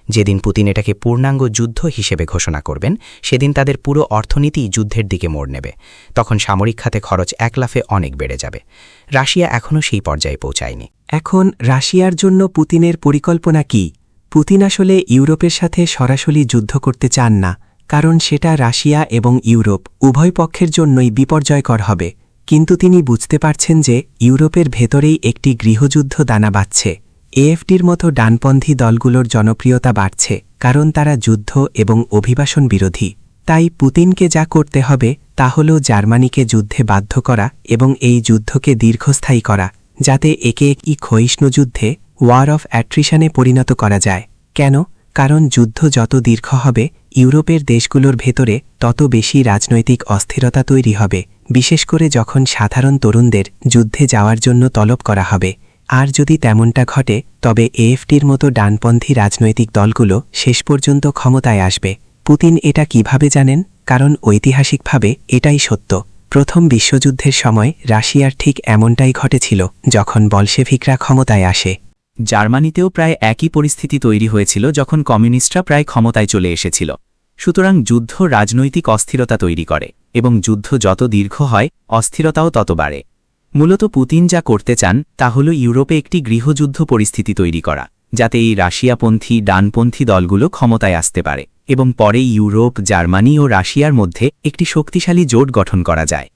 যেদিন পুতিন এটাকে পূর্ণাঙ্গ যুদ্ধ হিসেবে ঘোষণা করবেন, সেদিন তাদের পুরো অর্থনীতি যুদ্ধের দিকে মোড় নেবে। তখন সামরিক খাতে খরচ এক লাফে অনেক বেড়ে যাবে। রাশিয়া এখনও সেই পর্যায়ে পৌঁছায়নি। এখন রাশিয়ার জন্য পুতিনের পরিকল্পনা কি? পুতিন আসলে ইউরোপের সাথে সরাসরি যুদ্ধ করতে চান না, কারণ সেটা রাশিয়া এবং ইউরোপ উভয় পক্ষের জন্যই বিপর্যয়কর হবে। কিন্তু তিনি বুঝতে পারছেন যে ইউরোপের ভেতরেই একটি গৃহযুদ্ধ দানা বাঁধছে। এএফডির মতো ডানপন্থী দলগুলোর জনপ্রিয়তা বাড়ছে, কারণ তারা যুদ্ধ এবং অভিবাসন বিরোধী। তাই পুতিনকে যা করতে হবে তা হল জার্মানিকে যুদ্ধে বাধ্য করা এবং এই যুদ্ধকে দীর্ঘস্থায়ী করা, যাতে একে একটি ক্ষয়িষ্ণু যুদ্ধে ওয়ার অফ অ্যাট্রিশনে পরিণত করা যায়। কেন? কারণ যুদ্ধ যত দীর্ঘ হবে ইউরোপের দেশগুলোর ভেতরে তত বেশি রাজনৈতিক অস্থিরতা তৈরি হবে, বিশেষ করে যখন সাধারণ তরুণদের যুদ্ধে যাওয়ার জন্য তলব করা হবে। আর যদি তেমনটা ঘটে তবে এএফটির মতো ডানপন্থী রাজনৈতিক দলগুলো শেষ পর্যন্ত ক্ষমতায় আসবে। পুতিন এটা কিভাবে জানেন? কারণ ঐতিহাসিকভাবে এটাই সত্য। প্রথম বিশ্বযুদ্ধের সময় রাশিয়ার ঠিক এমনটাই ঘটেছিল যখন বলশেভিকরা ক্ষমতায় আসে। জার্মানিতেও প্রায় একই পরিস্থিতি তৈরি হয়েছিল যখন কমিউনিস্টরা প্রায় ক্ষমতায় চলে এসেছিল। সুতরাং যুদ্ধ রাজনৈতিক অস্থিরতা তৈরি করে এবং যুদ্ধ যত দীর্ঘ হয় অস্থিরতাও তত বাড়ে। মূলত পুতিন যা করতে চান তা হল ইউরোপে একটি গৃহযুদ্ধ পরিস্থিতি তৈরি করা, যাতে এই রাশিয়াপন্থী ডানপন্থী দলগুলো ক্ষমতায় আসতে পারে এবং পরে ইউরোপ, জার্মানি ও রাশিয়ার মধ্যে একটি শক্তিশালী জোট গঠন করা যায়।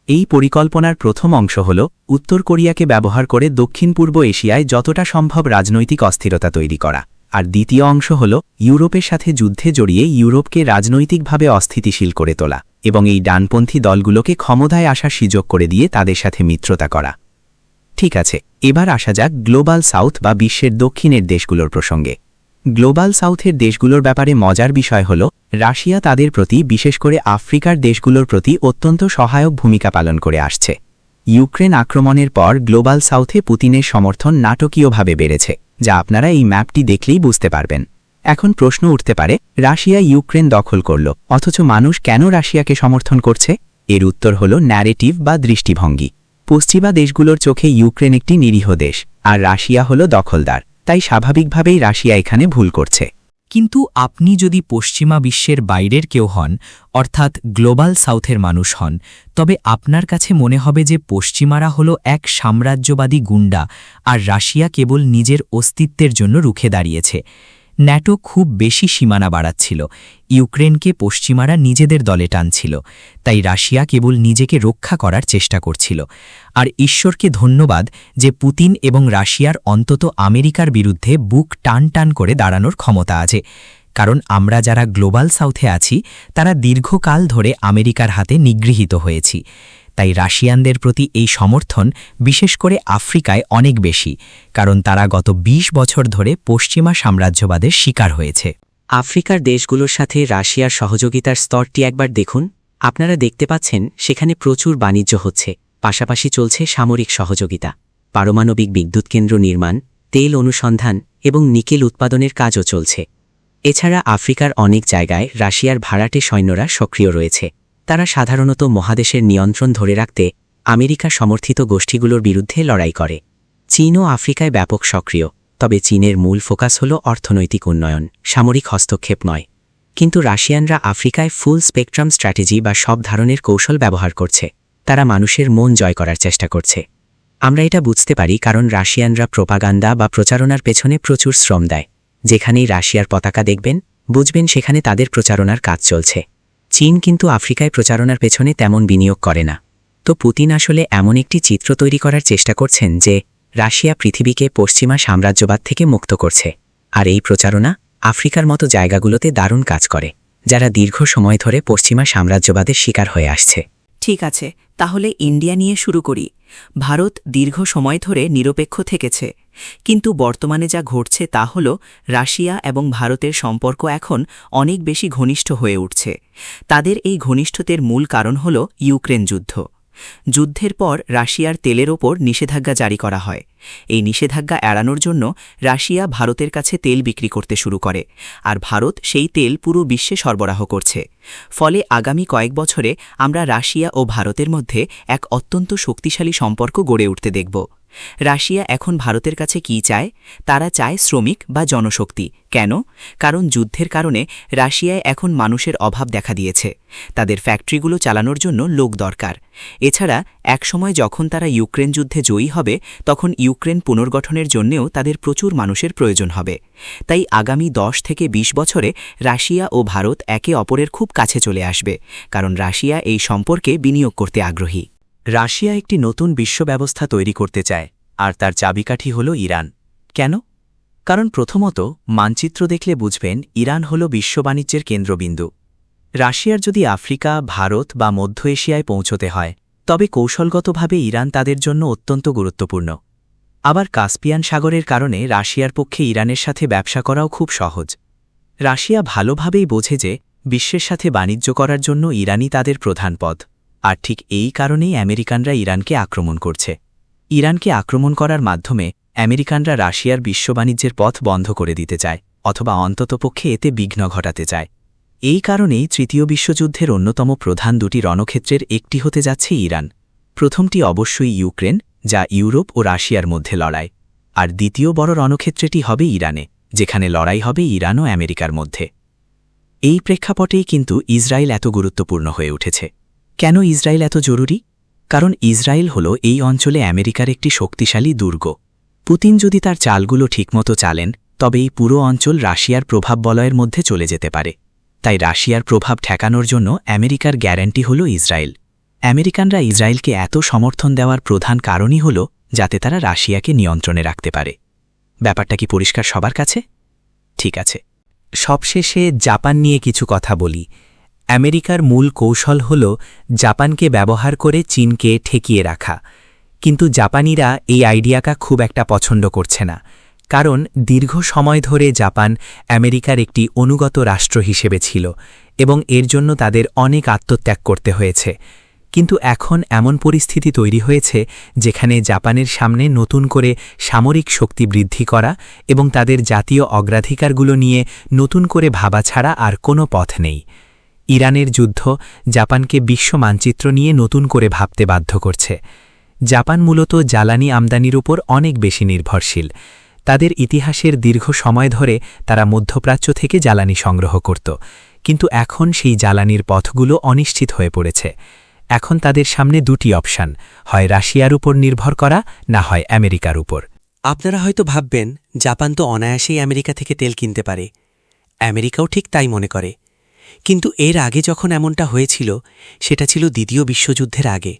এই পরিকল্পনার প্রথম অংশ হল উত্তর কোরিয়াকে ব্যবহার করে দক্ষিণ পূর্ব এশিয়ায় যতটা সম্ভব রাজনৈতিক অস্থিরতা তৈরি করা, আর দ্বিতীয় অংশ হল ইউরোপের সাথে যুদ্ধে জড়িয়ে ইউরোপকে রাজনৈতিকভাবে অস্থিতিশীল করে তোলা এবং এই ডানপন্থী দলগুলোকে ক্ষমতায় আসার সুযোগ করে দিয়ে তাদের সাথে মিত্রতা করা। ঠিক আছে, এবার আসা যাক গ্লোবাল সাউথ বা বিশ্বের দক্ষিণের দেশগুলোর প্রসঙ্গে। গ্লোবাল সাউথের দেশগুলোর ব্যাপারে মজার বিষয় হল রাশিয়া তাদের প্রতি, বিশেষ করে আফ্রিকার দেশগুলোর প্রতি অত্যন্ত সহায়ক ভূমিকা পালন করে আসছে। ইউক্রেন আক্রমণের পর গ্লোবাল সাউথে পুতিনের সমর্থন নাটকীয়ভাবে বেড়েছে, যা আপনারা এই ম্যাপটি দেখলেই বুঝতে পারবেন। এখন প্রশ্ন উঠতে পারে, রাশিয়া ইউক্রেন দখল করল, অথচ মানুষ কেন রাশিয়াকে সমর্থন করছে? এর উত্তর হল ন্যারেটিভ বা দৃষ্টিভঙ্গি। পশ্চিমা দেশগুলোর চোখে ইউক্রেন একটি নিরীহ দেশ আর রাশিয়া হল দখলদার, তাই স্বাভাবিকভাবেই রাশিয়া এখানে ভুল করছে। কিন্তু আপনি যদি পশ্চিমা বিশ্বের বাইরের কেউ হন, অর্থাৎ গ্লোবাল সাউথের মানুষ হন, তবে আপনার কাছে মনে হবে যে পশ্চিমারা হল এক সাম্রাজ্যবাদী গুন্ডা আর রাশিয়া কেবল নিজের অস্তিত্বের জন্য রুখে দাঁড়িয়েছে। ন্যাটো খুব বেশি সীমানা বাড়াচ্ছিল, ইউক্রেনকে পশ্চিমারা নিজেদের দলে টানছিল, তাই রাশিয়া কেবল নিজেকে রক্ষা করার চেষ্টা করছিল। আর ঈশ্বরকে ধন্যবাদ যে পুতিন এবং রাশিয়ার অন্তত আমেরিকার বিরুদ্ধে বুক টান টান করে দাঁড়ানোর ক্ষমতা আছে, কারণ আমরা যারা গ্লোবাল সাউথে আছি তারা দীর্ঘকাল ধরে আমেরিকার হাতে নিগৃহীত হয়েছি। তাই রাশিয়ানদের প্রতি এই সমর্থন বিশেষ করে আফ্রিকায় অনেক বেশি, কারণ তারা গত ২০ বছর ধরে পশ্চিমা সাম্রাজ্যবাদের শিকার হয়েছে। আফ্রিকার দেশগুলোর সাথে রাশিয়ার সহযোগিতার স্তরটি একবার দেখুন। আপনারা দেখতে পাচ্ছেন সেখানে প্রচুর বাণিজ্য হচ্ছে, পাশাপাশি চলছে সামরিক সহযোগিতা, পারমাণবিক বিদ্যুৎ কেন্দ্র নির্মাণ, তেল অনুসন্ধান এবং নিকেল উৎপাদনের কাজও চলছে। এছাড়া আফ্রিকার অনেক জায়গায় রাশিয়ার ভাড়াটে সৈন্যরা সক্রিয় রয়েছে। তারা সাধারণত মহাদেশের নিয়ন্ত্রণ ধরে রাখতে আমেরিকা সমর্থিত গোষ্ঠীগুলোর বিরুদ্ধে লড়াই করে। চীনও আফ্রিকায় ব্যাপক সক্রিয়, তবে চীনের মূল ফোকাস হল অর্থনৈতিক উন্নয়ন, সামরিক হস্তক্ষেপ নয়। কিন্তু রাশিয়ানরা আফ্রিকায় ফুল স্পেকট্রাম স্ট্র্যাটেজি বা সব ধরনের কৌশল ব্যবহার করছে। তারা মানুষের মন জয় করার চেষ্টা করছে। আমরা এটা বুঝতে পারি কারণ রাশিয়ানরা প্রোপাগান্ডা বা প্রচারণার পেছনে প্রচুর শ্রম দেয়। যেখানেই রাশিয়ার পতাকা দেখবেন, বুঝবেন সেখানে তাদের প্রচারণার কাজ চলছে। চীন কিন্তু আফ্রিকায় প্রচারণার পেছনে তেমন বিনিয়োগ করে না। তো পুতিন আসলে এমন একটি চিত্র তৈরি করার চেষ্টা করছেন যে রাশিয়া পৃথিবীকে পশ্চিমা সাম্রাজ্যবাদ থেকে মুক্ত করছে, আর এই প্রচারণা আফ্রিকার মতো জায়গাগুলোতে দারুণ কাজ করে, যারা দীর্ঘ সময় ধরে পশ্চিমা সাম্রাজ্যবাদের শিকার হয়ে আসছে। ঠিক আছে, তাহলে ইন্ডিয়া নিয়ে শুরু করি। ভারত দীর্ঘ সময় ধরে নিরপেক্ষ থেকেছে, কিন্তু বর্তমানে যা ঘটছে তা হল রাশিয়া এবং ভারতের সম্পর্ক এখন অনেক বেশি ঘনিষ্ঠ হয়ে উঠছে। তাদের এই ঘনিষ্ঠতার মূল কারণ হল ইউক্রেন যুদ্ধ। যুদ্ধের পর রাশিয়ার তেলের ওপর নিষেধাজ্ঞা জারি করা হয়। এই নিষেধাজ্ঞা এড়ানোর জন্য রাশিয়া ভারতের কাছে তেল বিক্রি করতে শুরু করে, আর ভারত সেই তেল পুরো বিশ্বে সরবরাহ করছে। ফলে আগামী কয়েক বছরে আমরা রাশিয়া ও ভারতের মধ্যে এক অত্যন্ত শক্তিশালী সম্পর্ক গড়ে উঠতে দেখব। রাশিয়া এখন ভারতের কাছে কি চায়? তারা চায় শ্রমিক বা জনশক্তি। কেন? কারণ যুদ্ধের কারণে রাশিয়ায় এখন মানুষের অভাব দেখা দিয়েছে। তাদের ফ্যাক্টরিগুলো চালানোর জন্য লোক দরকার। এছাড়া একসময় যখন তারা ইউক্রেন যুদ্ধে জয়ী হবে, তখন ইউক্রেন পুনর্গঠনের জন্যেও তাদের প্রচুর মানুষের প্রয়োজন হবে। তাই আগামী 10 থেকে 20 বছরে রাশিয়া ও ভারত একে অপরের খুব কাছে চলে আসবে, কারণ রাশিয়া এই সম্পর্কে বিনিয়োগ করতে আগ্রহী। রাশিয়া একটি নতুন বিশ্ব ব্যবস্থা তৈরি করতে চায়, আর তার চাবিকাঠি হল ইরান। কেন? কারণ প্রথমত মানচিত্র দেখলে বুঝবেন ইরান হল বিশ্ব বাণিজ্যের কেন্দ্রবিন্দু। রাশিয়ার যদি আফ্রিকা, ভারত বা মধ্য এশিয়ায় পৌঁছতে হয় তবে কৌশলগতভাবে ইরান তাদের জন্য অত্যন্ত গুরুত্বপূর্ণ। আবার কাস্পিয়ান সাগরের কারণে রাশিয়ার পক্ষে ইরানের সাথে ব্যবসা করাও খুব সহজ। রাশিয়া ভালোভাবেই বোঝে যে বিশ্বের সাথে বাণিজ্য করার জন্য ইরানই তাদের প্রধান পথ, আর ঠিক এই কারণেই আমেরিকানরা ইরানকে আক্রমণ করছে। ইরানকে আক্রমণ করার মাধ্যমে আমেরিকানরা রাশিয়ার বিশ্ব বাণিজ্যের পথ বন্ধ করে দিতে চায়, অথবা অন্ততপক্ষে এতে বিঘ্ন ঘটাতে চায়। এই কারণেই তৃতীয় বিশ্বযুদ্ধের অন্যতম প্রধান দুটি রণক্ষেত্রের একটি হতে যাচ্ছে ইরান। প্রথমটি অবশ্যই ইউক্রেন, যা ইউরোপ ও রাশিয়ার মধ্যে লড়াই, আর দ্বিতীয় বড় রণক্ষেত্রটি হবে ইরানে, যেখানে লড়াই হবে ইরান ও আমেরিকার মধ্যে। এই প্রেক্ষাপটেই কিন্তু ইসরায়েল এত গুরুত্বপূর্ণ হয়ে উঠেছে। কেন ইসরায়েল এত জরুরি? কারণ ইসরায়েল হল এই অঞ্চলে আমেরিকার একটি শক্তিশালী দুর্গ। পুতিন যদি তার চালগুলো ঠিকমতো চালেন তবে এই পুরো অঞ্চল রাশিয়ার প্রভাব বলয়ের মধ্যে চলে যেতে পারে। তাই রাশিয়ার প্রভাব ঠেকানোর জন্য আমেরিকার গ্যারান্টি হল ইসরায়েল। আমেরিকানরা ইসরায়েলকে এত সমর্থন দেওয়ার প্রধান কারণই হল যাতে তারা রাশিয়াকে নিয়ন্ত্রণে রাখতে পারে। ব্যাপারটা কি পরিষ্কার সবার কাছে? ঠিক আছে, সবশেষে জাপান নিয়ে কিছু কথা বলি। আমেরিকার মূল কৌশল হল জাপানকে ব্যবহার করে চীনকে ঠেকিয়ে রাখা। কিন্তু জাপানিরা এই আইডিয়াটা খুব একটা পছন্দ করছে না, কারণ দীর্ঘ সময় ধরে জাপান আমেরিকার একটি অনুগত রাষ্ট্র হিসেবে ছিল এবং এর জন্য তাদের অনেক আত্মত্যাগ করতে হয়েছে। কিন্তু এখন এমন পরিস্থিতি তৈরি হয়েছে যেখানে জাপানের সামনে নতুন করে সামরিক শক্তি বৃদ্ধি করা এবং তাদের জাতীয় অগ্রাধিকারগুলো নিয়ে নতুন করে ভাবা ছাড়া আর কোনো পথ নেই। ইরানের যুদ্ধ জাপানকে বিশ্ব মানচিত্র নিয়ে নতুন করে ভাবতে বাধ্য করছে। জাপান মূলত জ্বালানি আমদানির উপর অনেক বেশি নির্ভরশীল। তাদের ইতিহাসের দীর্ঘ সময় ধরে তারা মধ্যপ্রাচ্য থেকে জ্বালানি সংগ্রহ করত, কিন্তু এখন সেই জ্বালানির পথগুলো অনিশ্চিত হয়ে পড়েছে। এখন তাদের সামনে দুটি অপশন, হয় রাশিয়ার উপর নির্ভর করা, না হয় আমেরিকার উপর। আপনারা হয়তো ভাববেন জাপান তো অনায়াসেই আমেরিকা থেকে তেল কিনতে পারে, আমেরিকাও ঠিক তাই মনে করে। কিন্তু এর আগে যখন এমনটা হয়েছিল সেটা ছিল দ্বিতীয় বিশ্বযুদ্ধের আগে।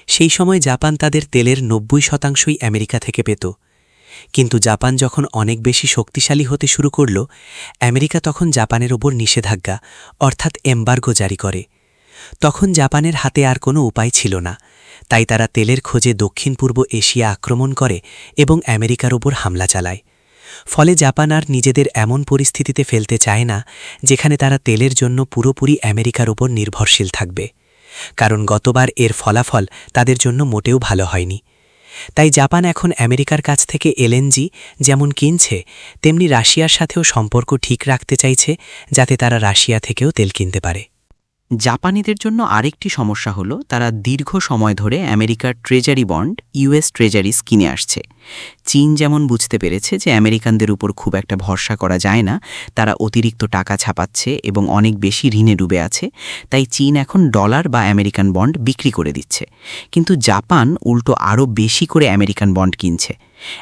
সেই সময় জাপান তাদের তেলের 90% আমেরিকা থেকে পেত। কিন্তু জাপান যখন অনেক বেশি শক্তিশালী হতে শুরু করল, আমেরিকা তখন জাপানের ওপর নিষেধাজ্ঞা অর্থাৎ এম্বার্গো জারি করে। তখন জাপানের হাতে আর কোনো উপায় ছিল না, তাই তারা তেলের খোঁজে দক্ষিণ পূর্ব এশিয়া আক্রমণ করে এবং আমেরিকার ওপর হামলা চালায়। ফলে জাপান আর নিজেদের এমন পরিস্থিতিতে ফেলতে চায় না যেখানে তারা তেলের জন্য পুরোপুরি আমেরিকার ওপর নির্ভরশীল থাকবে, কারণ গতবার এর ফলাফল তাদের জন্য মোটেও ভালো হয়নি। তাই জাপান এখন আমেরিকার কাছ থেকে এলএনজি যেমন কিনছে, তেমনি রাশিয়ার সাথেও সম্পর্ক ঠিক রাখতে চাইছে যাতে তারা রাশিয়া থেকেও তেল কিনতে পারে। জাপানিদের জন্য আরেকটি সমস্যা হলো তারা দীর্ঘ সময় ধরে আমেরিকার ট্রেজারি বন্ড ইউএস ট্রেজারিস কিনে আসছে। চীন যেমন বুঝতে পেরেছে যে আমেরিকানদের উপর খুব একটা ভরসা করা যায় না, তারা অতিরিক্ত টাকা ছাপাচ্ছে এবং অনেক বেশি ঋণে ডুবে আছে, তাই চীন এখন ডলার বা আমেরিকান বন্ড বিক্রি করে দিচ্ছে। কিন্তু জাপান উল্টো আরও বেশি করে আমেরিকান বন্ড কিনছে।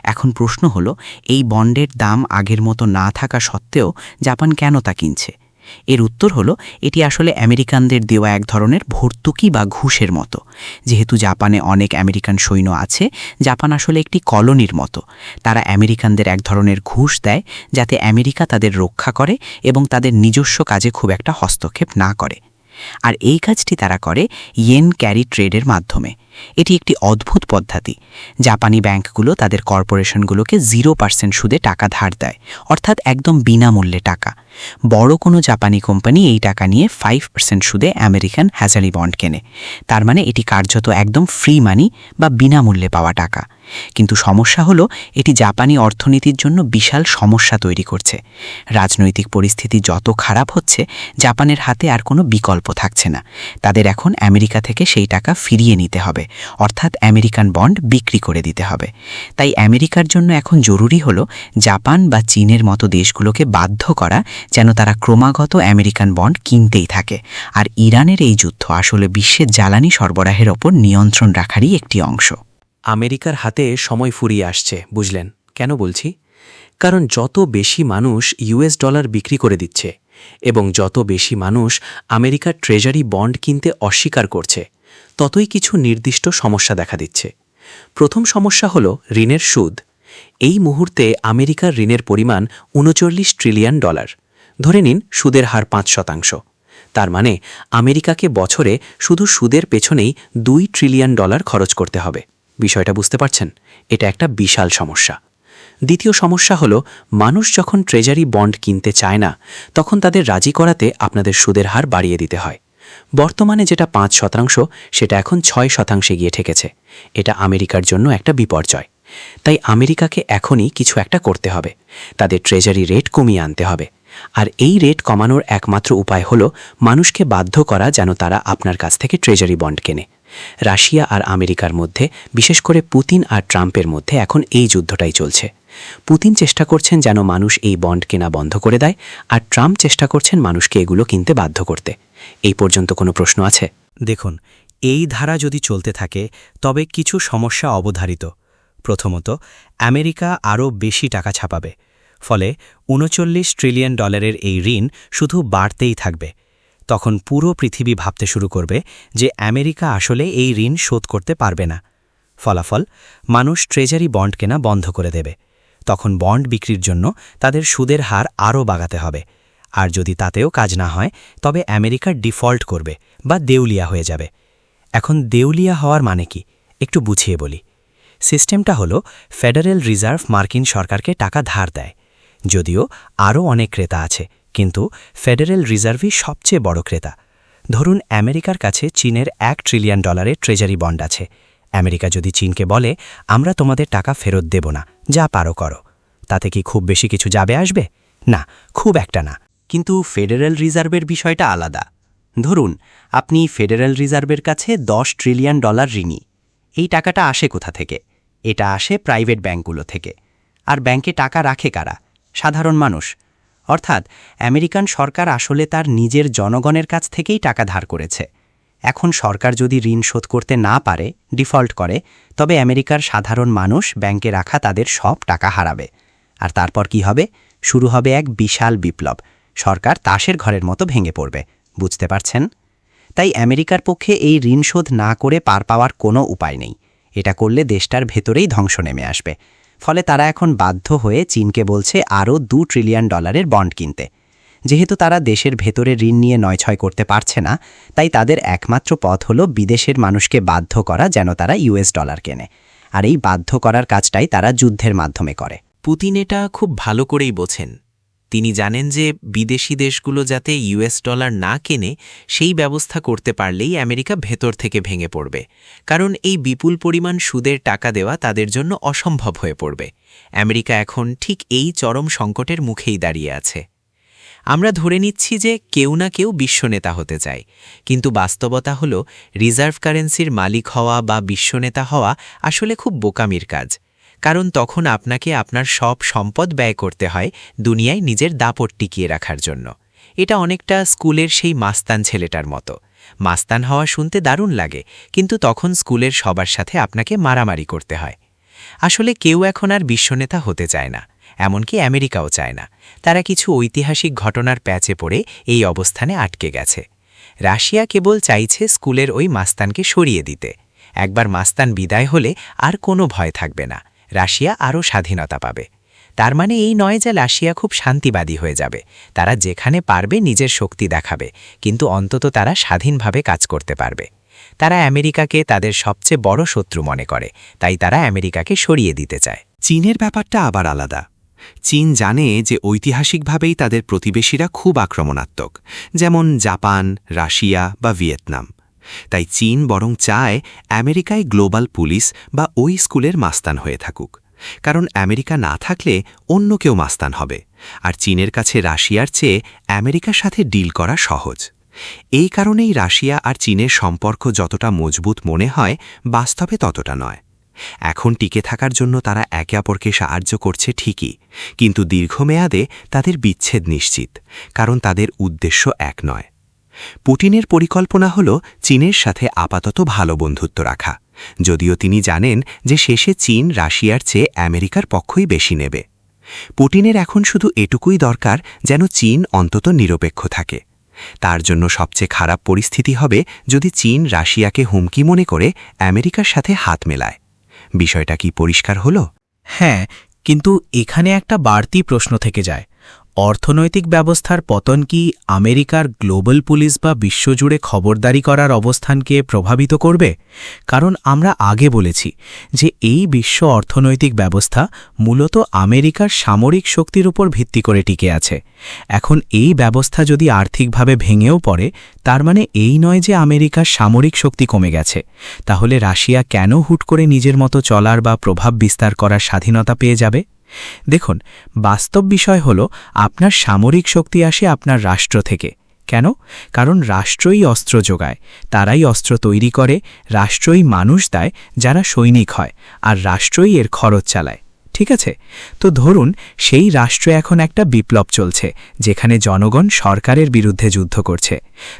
এখন প্রশ্ন হলো, এই বন্ডের দাম আগের মতো না থাকা সত্ত্বেও জাপান কেন তা কিনছে? এর উত্তর হলো, এটি আসলে আমেরিকানদের দেওয়া এক ধরনের ভর্তুকি বা ঘুষের মতো। যেহেতু জাপানে অনেক আমেরিকান সৈন্য আছে, জাপান আসলে একটি কলোনির মতো। তারা আমেরিকানদের এক ধরনের ঘুষ দেয় যাতে আমেরিকা তাদের রক্ষা করে এবং তাদের নিজস্ব কাজে খুব একটা হস্তক্ষেপ না করে। আর এই কাজটি তারা করে ইয়েন ক্যারি ট্রেডের মাধ্যমে। এটি একটি অদ্ভুত পদ্ধতি। জাপানি ব্যাংকগুলো তাদের কর্পোরেশনগুলোকে 0% সুদে টাকা ধার দেয়, অর্থাৎ একদম বিনামূল্যে টাকা। বড় কোনো জাপানি কোম্পানি এই টাকা নিয়ে 5% সুদে আমেরিকান হ্যাজারি বন্ড কেনে। তার মানে এটি কার্যত একদম ফ্রি মানি বা বিনামূল্যে পাওয়া টাকা। কিন্তু সমস্যা হলো, এটি জাপানি অর্থনীতির জন্য বিশাল সমস্যা তৈরি করছে। রাজনৈতিক পরিস্থিতি যত খারাপ হচ্ছে, জাপানের হাতে আর কোনো বিকল্প থাকছে না। তাদের এখন আমেরিকা থেকে সেই টাকা ফিরিয়ে নিতে হবে, অর্থাৎ আমেরিকান বন্ড বিক্রি করে দিতে হবে। তাই আমেরিকার জন্য এখন জরুরি হলো জাপান বা চীনের মতো দেশগুলোকে বাধ্য করা যেন তারা ক্রমাগত আমেরিকান বন্ড কিনতেই থাকে। আর ইরানের এই যুদ্ধ আসলে বিশ্বের জ্বালানি সরবরাহের ওপর নিয়ন্ত্রণ রাখারই একটি অংশ। আমেরিকার হাতে সময় ফুরিয়ে আসছে, বুঝলেন কেন বলছি? কারণ যত বেশি মানুষ ইউএস ডলার বিক্রি করে দিচ্ছে এবং যত বেশি মানুষ আমেরিকার ট্রেজারি বন্ড কিনতে অস্বীকার করছে, ততই কিছু নির্দিষ্ট সমস্যা দেখা দিচ্ছে। প্রথম সমস্যা হল ঋণের সুদ। এই মুহূর্তে আমেরিকার ঋণের পরিমাণ $39 ট্রিলিয়ন। ধরে নিন সুদের হার 5%। তার মানে আমেরিকাকে বছরে শুধু সুদের পেছনেই $2 ট্রিলিয়ন খরচ করতে হবে। বিষয়টা বুঝতে পারছেন? এটা একটা বিশাল সমস্যা। দ্বিতীয় সমস্যা হলো, মানুষ যখন ট্রেজারি বন্ড কিনতে চায় না, তখন তাদের রাজি করাতে আপনাদের সুদের হার বাড়িয়ে দিতে হয়। বর্তমানে যেটা 5% সেটা এখন 6% গিয়ে ঠেকেছে। এটা আমেরিকার জন্য একটা বিপর্যয়। তাই আমেরিকাকে এখনই কিছু একটা করতে হবে। তাদের ট্রেজারি রেট কমিয়ে আনতে হবে। আর এই রেট কমানোর একমাত্র উপায় হলো মানুষকে বাধ্য করা যেন তারা আপনার কাছ থেকে ট্রেজারি বন্ড কেনে। রাশিয়া আর আমেরিকার মধ্যে, বিশেষ করে পুতিন আর ট্রাম্পের মধ্যে এখন এই যুদ্ধটাই চলছে। পুতিন চেষ্টা করছেন যেন মানুষ এই বন্ড কেনা বন্ধ করে দেয়, আর ট্রাম্প চেষ্টা করছেন মানুষকে এগুলো কিনতে বাধ্য করতে। এই পর্যন্ত কোনো প্রশ্ন আছে? দেখুন, এই ধারা যদি চলতে থাকে তবে কিছু সমস্যা অবধারিত। প্রথমত, আমেরিকা আরও বেশি টাকা ছাপাবে। ফলে $39 ট্রিলিয়ন এই ঋণ শুধু বাড়তেই থাকবে। তখন পুরো পৃথিবী ভাবতে শুরু করবে যে আমেরিকা আসলে এই ঋণ শোধ করতে পারবে না। ফলাফল, মানুষ ট্রেজারি বন্ড কেনা বন্ধ করে দেবে। তখন বন্ড বিক্রির জন্য তাদের সুদের হার আরও বাড়াতে হবে। আর যদি তাতেও কাজ না হয়, তবে আমেরিকা ডিফল্ট করবে বা দেউলিয়া হয়ে যাবে। এখন দেউলিয়া হওয়ার মানে কি, একটু বুঝিয়ে বলি। সিস্টেমটা হলো, ফেডারেল রিজার্ভ মার্কিন সরকারকে টাকা ধার দেয়। যদিও আরও অনেক ক্রেতা আছে, কিন্তু ফেডারেল রিজার্ভই সবচেয়ে বড় ক্রেতা। ধরুন, আমেরিকার কাছে চীনের $1 ট্রিলিয়ন ট্রেজারি বন্ড আছে। আমেরিকা যদি চীনকে বলে, আমরা তোমাদের টাকা ফেরত দেব না, যা পারো করো, তাতে কি খুব বেশি কিছু যাবে আসবে? না, খুব একটা না। কিন্তু ফেডারেল রিজার্ভের বিষয়টা আলাদা। ধরুন, আপনি ফেডারেল রিজার্ভের কাছে $10 ট্রিলিয়ন ঋণী। এই টাকাটা আসে কোথা থেকে? এটা আসে প্রাইভেট ব্যাংকগুলো থেকে। আর ব্যাংকে টাকা রাখে কারা? সাধারণ মানুষ। অর্থাৎ আমেরিকান সরকার আসলে তার নিজের জনগণের কাছ থেকেই টাকা ধার করেছে। এখন সরকার যদি ঋণ শোধ করতে না পারে, ডিফল্ট করে, তবে আমেরিকার সাধারণ মানুষ ব্যাংকে রাখা তাদের সব টাকা হারাবে। আর তারপর কি হবে? শুরু হবে এক বিশাল বিপ্লব। সরকার তাসের ঘরের মতো ভেঙে পড়বে। বুঝতে পারছেন? তাই আমেরিকার পক্ষে এই ঋণ শোধ না করে পার পাওয়ার কোনো উপায় নেই। এটা করলে দেশটার ভেতরেই ধ্বংস নেমে আসবে। ফলে তারা এখন বাধ্য হয়ে চীনকে বলছে আরও $2 ট্রিলিয়ন বন্ড কিনতে। যেহেতু তারা দেশের ভেতরে ঋণ নিয়ে নয়ছয় করতে পারছে না, তাই তাদের একমাত্র পথ হলো বিদেশের মানুষকে বাধ্য করা যেন তারা $US কেনে। আর এই বাধ্য করার কাজটাই তারা যুদ্ধের মাধ্যমে করে। পুতিন এটা খুব ভালো করেই বোঝেন। তিনি জানেন যে বিদেশি দেশগুলো যাতে $US না কেনে, সেই ব্যবস্থা করতে পারলেই আমেরিকা ভেতর থেকে ভেঙে পড়বে। কারণ এই বিপুল পরিমাণ সুদের টাকা দেওয়া তাদের জন্য অসম্ভব হয়ে পড়বে। আমেরিকা এখন ঠিক এই চরম সংকটের মুখেই দাঁড়িয়ে আছে। আমরা ধরে নিচ্ছি যে কেউ না কেউ বিশ্বনেতা হতে চায়, কিন্তু বাস্তবতা হলো রিজার্ভ কারেন্সির মালিক হওয়া বা বিশ্বনেতা হওয়া আসলে খুব বোকামির কাজ। কারণ তখন আপনাকে আপনার সব সম্পদ ব্যয় করতে হয় দুনিয়ায় নিজের দাপট টিকিয়ে রাখার জন্য। এটা অনেকটা স্কুলের সেই মাস্তান ছেলেটার মতো। মাস্তান হওয়া শুনতে দারুণ লাগে, কিন্তু তখন স্কুলের সবার সাথে আপনাকে মারামারি করতে হয়। আসলে কেউ এখন আর বিশ্বনেতা হতে চায় না, এমনকি আমেরিকাও চায় না। তারা কিছু ঐতিহাসিক ঘটনার প্যাচে পড়ে এই অবস্থানে আটকে গেছে। রাশিয়া কেবল চাইছে স্কুলের ওই মাস্তানকে সরিয়ে দিতে। একবার মাস্তান বিদায় হলে আর কোনো ভয় থাকবে না, রাশিয়া আরও স্বাধীনতা পাবে। তার মানে এই নয় যে রাশিয়া খুব শান্তিবাদী হয়ে যাবে। তারা যেখানে পারবে নিজের শক্তি দেখাবে, কিন্তু অন্তত তারা স্বাধীনভাবে কাজ করতে পারবে। তারা আমেরিকাকে তাদের সবচেয়ে বড় শত্রু মনে করে, তাই তারা আমেরিকাকে সরিয়ে দিতে চায়। চীনের ব্যাপারটা আবার আলাদা। চীন জানে যে ঐতিহাসিকভাবেই তাদের প্রতিবেশীরা খুব আক্রমণাত্মক, যেমন জাপান, রাশিয়া বা ভিয়েতনাম। তাই চীন বরং চায় আমেরিকায় গ্লোবাল পুলিশ বা ওই স্কুলের মাস্তান হয়ে থাকুক। কারণ আমেরিকা না থাকলে অন্য কেউ মাস্তান হবে, আর চীনের কাছে রাশিয়ার চেয়ে আমেরিকার সাথে ডিল করা সহজ। এই কারণেই রাশিয়া আর চীনের সম্পর্ক যতটা মজবুত মনে হয়, বাস্তবে ততটা নয়। এখন টিকে থাকার জন্য তারা একে অপরকে সাহায্য করছে ঠিকই, কিন্তু দীর্ঘমেয়াদে তাদের বিচ্ছেদ নিশ্চিত, কারণ তাদের উদ্দেশ্য এক নয়। পুতিনের পরিকল্পনা হল চীনের সাথে আপাতত ভালো বন্ধুত্ব রাখা, যদিও তিনি জানেন যে শেষে চীন রাশিয়ার চেয়ে আমেরিকার পক্ষই বেশি নেবে। পুতিনের এখন শুধু এটুকুই দরকার যেন চীন অন্তত নিরপেক্ষ থাকে। তার জন্য সবচেয়ে খারাপ পরিস্থিতি হবে যদি চীন রাশিয়াকে হুমকি মনে করে আমেরিকার সাথে হাত মেলায়। বিষয়টা কি পরিষ্কার হলো? হ্যাঁ, কিন্তু এখানে একটা বাড়তি প্রশ্ন থেকে যায়। অর্থনৈতিক ব্যবস্থার পতন কি আমেরিকার গ্লোবাল পুলিশ বা বিশ্বজুড়ে খবরদারি করার অবস্থানকে প্রভাবিত করবে? কারণ আমরা আগে বলেছি যে এই বিশ্ব অর্থনৈতিক ব্যবস্থা মূলত আমেরিকার সামরিক শক্তির উপর ভিত্তি করে টিকে আছে। এখন এই ব্যবস্থা যদি আর্থিকভাবে ভেঙেও পড়ে, তার মানে এই নয় যে আমেরিকার সামরিক শক্তি কমে গেছে। তাহলে রাশিয়া কেন হুট করে নিজের মতো চলার বা প্রভাব বিস্তার করার স্বাধীনতা পেয়ে যাবে? দেখুন, বাস্তব বিষয় হল আপনার সামরিক শক্তি আসে আপনার রাষ্ট্র থেকে। কেন? কারণ রাষ্ট্রই অস্ত্র যোগায়, তারাই অস্ত্র তৈরি করে, রাষ্ট্রই মানুষ দেয় যারা সৈনিক হয়, আর রাষ্ট্রই এর খরচ চালায়। ঠিক আছে? তো ধরুন সেই রাষ্ট্রে এখন একটা বিপ্লব চলছে, যেখানে জনগণ সরকারের বিরুদ্ধে যুদ্ধ করছে।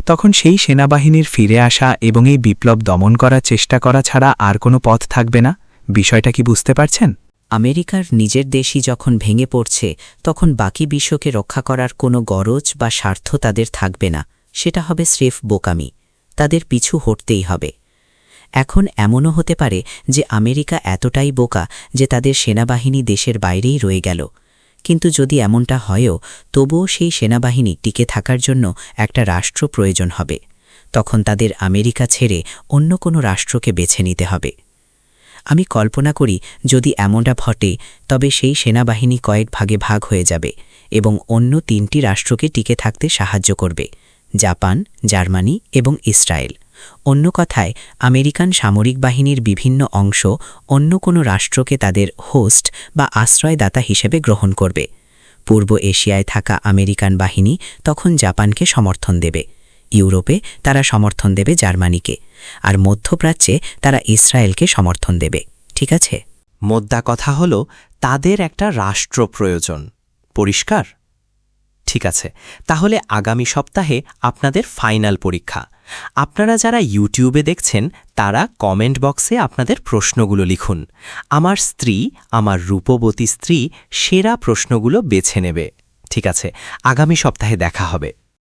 তখন সেই সেনাবাহিনীর ফিরে আসা এবং এই বিপ্লব দমন করার চেষ্টা করা ছাড়া আর কোনো পথ থাকবে না। বিষয়টা কি বুঝতে পারছেন? আমেরিকার নিজের দেশই যখন ভেঙে পড়ছে, তখন বাকি বিশ্বকে রক্ষা করার কোনো গরজ বা স্বার্থ তাদের থাকবে না। সেটা হবে স্রেফ বোকামি। তাদের পিছু হটতেই হবে। এখন এমনও হতে পারে যে আমেরিকা এতটাই বোকা যে তাদের সেনাবাহিনী দেশের বাইরেই রয়ে গেল। কিন্তু যদি এমনটা হয়ও, তবুও সেই সেনাবাহিনী টিকে থাকার জন্য একটা রাষ্ট্র প্রয়োজন হবে। তখন তাদের আমেরিকা ছেড়ে অন্য কোনো রাষ্ট্রকে বেছে নিতে হবে। আমি কল্পনা করি যদি এমনটা ঘটে, তবে সেই সেনাবাহিনী কয়েক ভাগে ভাগ হয়ে যাবে এবং অন্য 3টি রাষ্ট্রকে টিকে থাকতে সাহায্য করবে: জাপান, জার্মানি এবং ইসরায়েল। অন্য কথায়, আমেরিকান সামরিক বাহিনীর বিভিন্ন অংশ অন্য কোনো রাষ্ট্রকে তাদের হোস্ট বা আশ্রয়দাতা হিসেবে গ্রহণ করবে। পূর্ব এশিয়ায় থাকা আমেরিকান বাহিনী তখন জাপানকে সমর্থন দেবে, ইউরোপে তারা সমর্থন দেবে জার্মানিকে, আর মধ্যপ্রাচ্যে তারা ইসরায়েলকে সমর্থন দেবে। ঠিক আছে? মোদ্দা কথা হল তাদের একটা রাষ্ট্র প্রয়োজন। পরিষ্কার? ঠিক আছে, তাহলে আগামী সপ্তাহে আপনাদের ফাইনাল পরীক্ষা। আপনারা যারা ইউটিউবে দেখছেন তারা কমেন্ট বক্সে আপনাদের প্রশ্নগুলো লিখুন। আমার স্ত্রী, আমার রূপবতী স্ত্রী সেরা প্রশ্নগুলো বেছে নেবে। ঠিক আছে, আগামী সপ্তাহে দেখা হবে।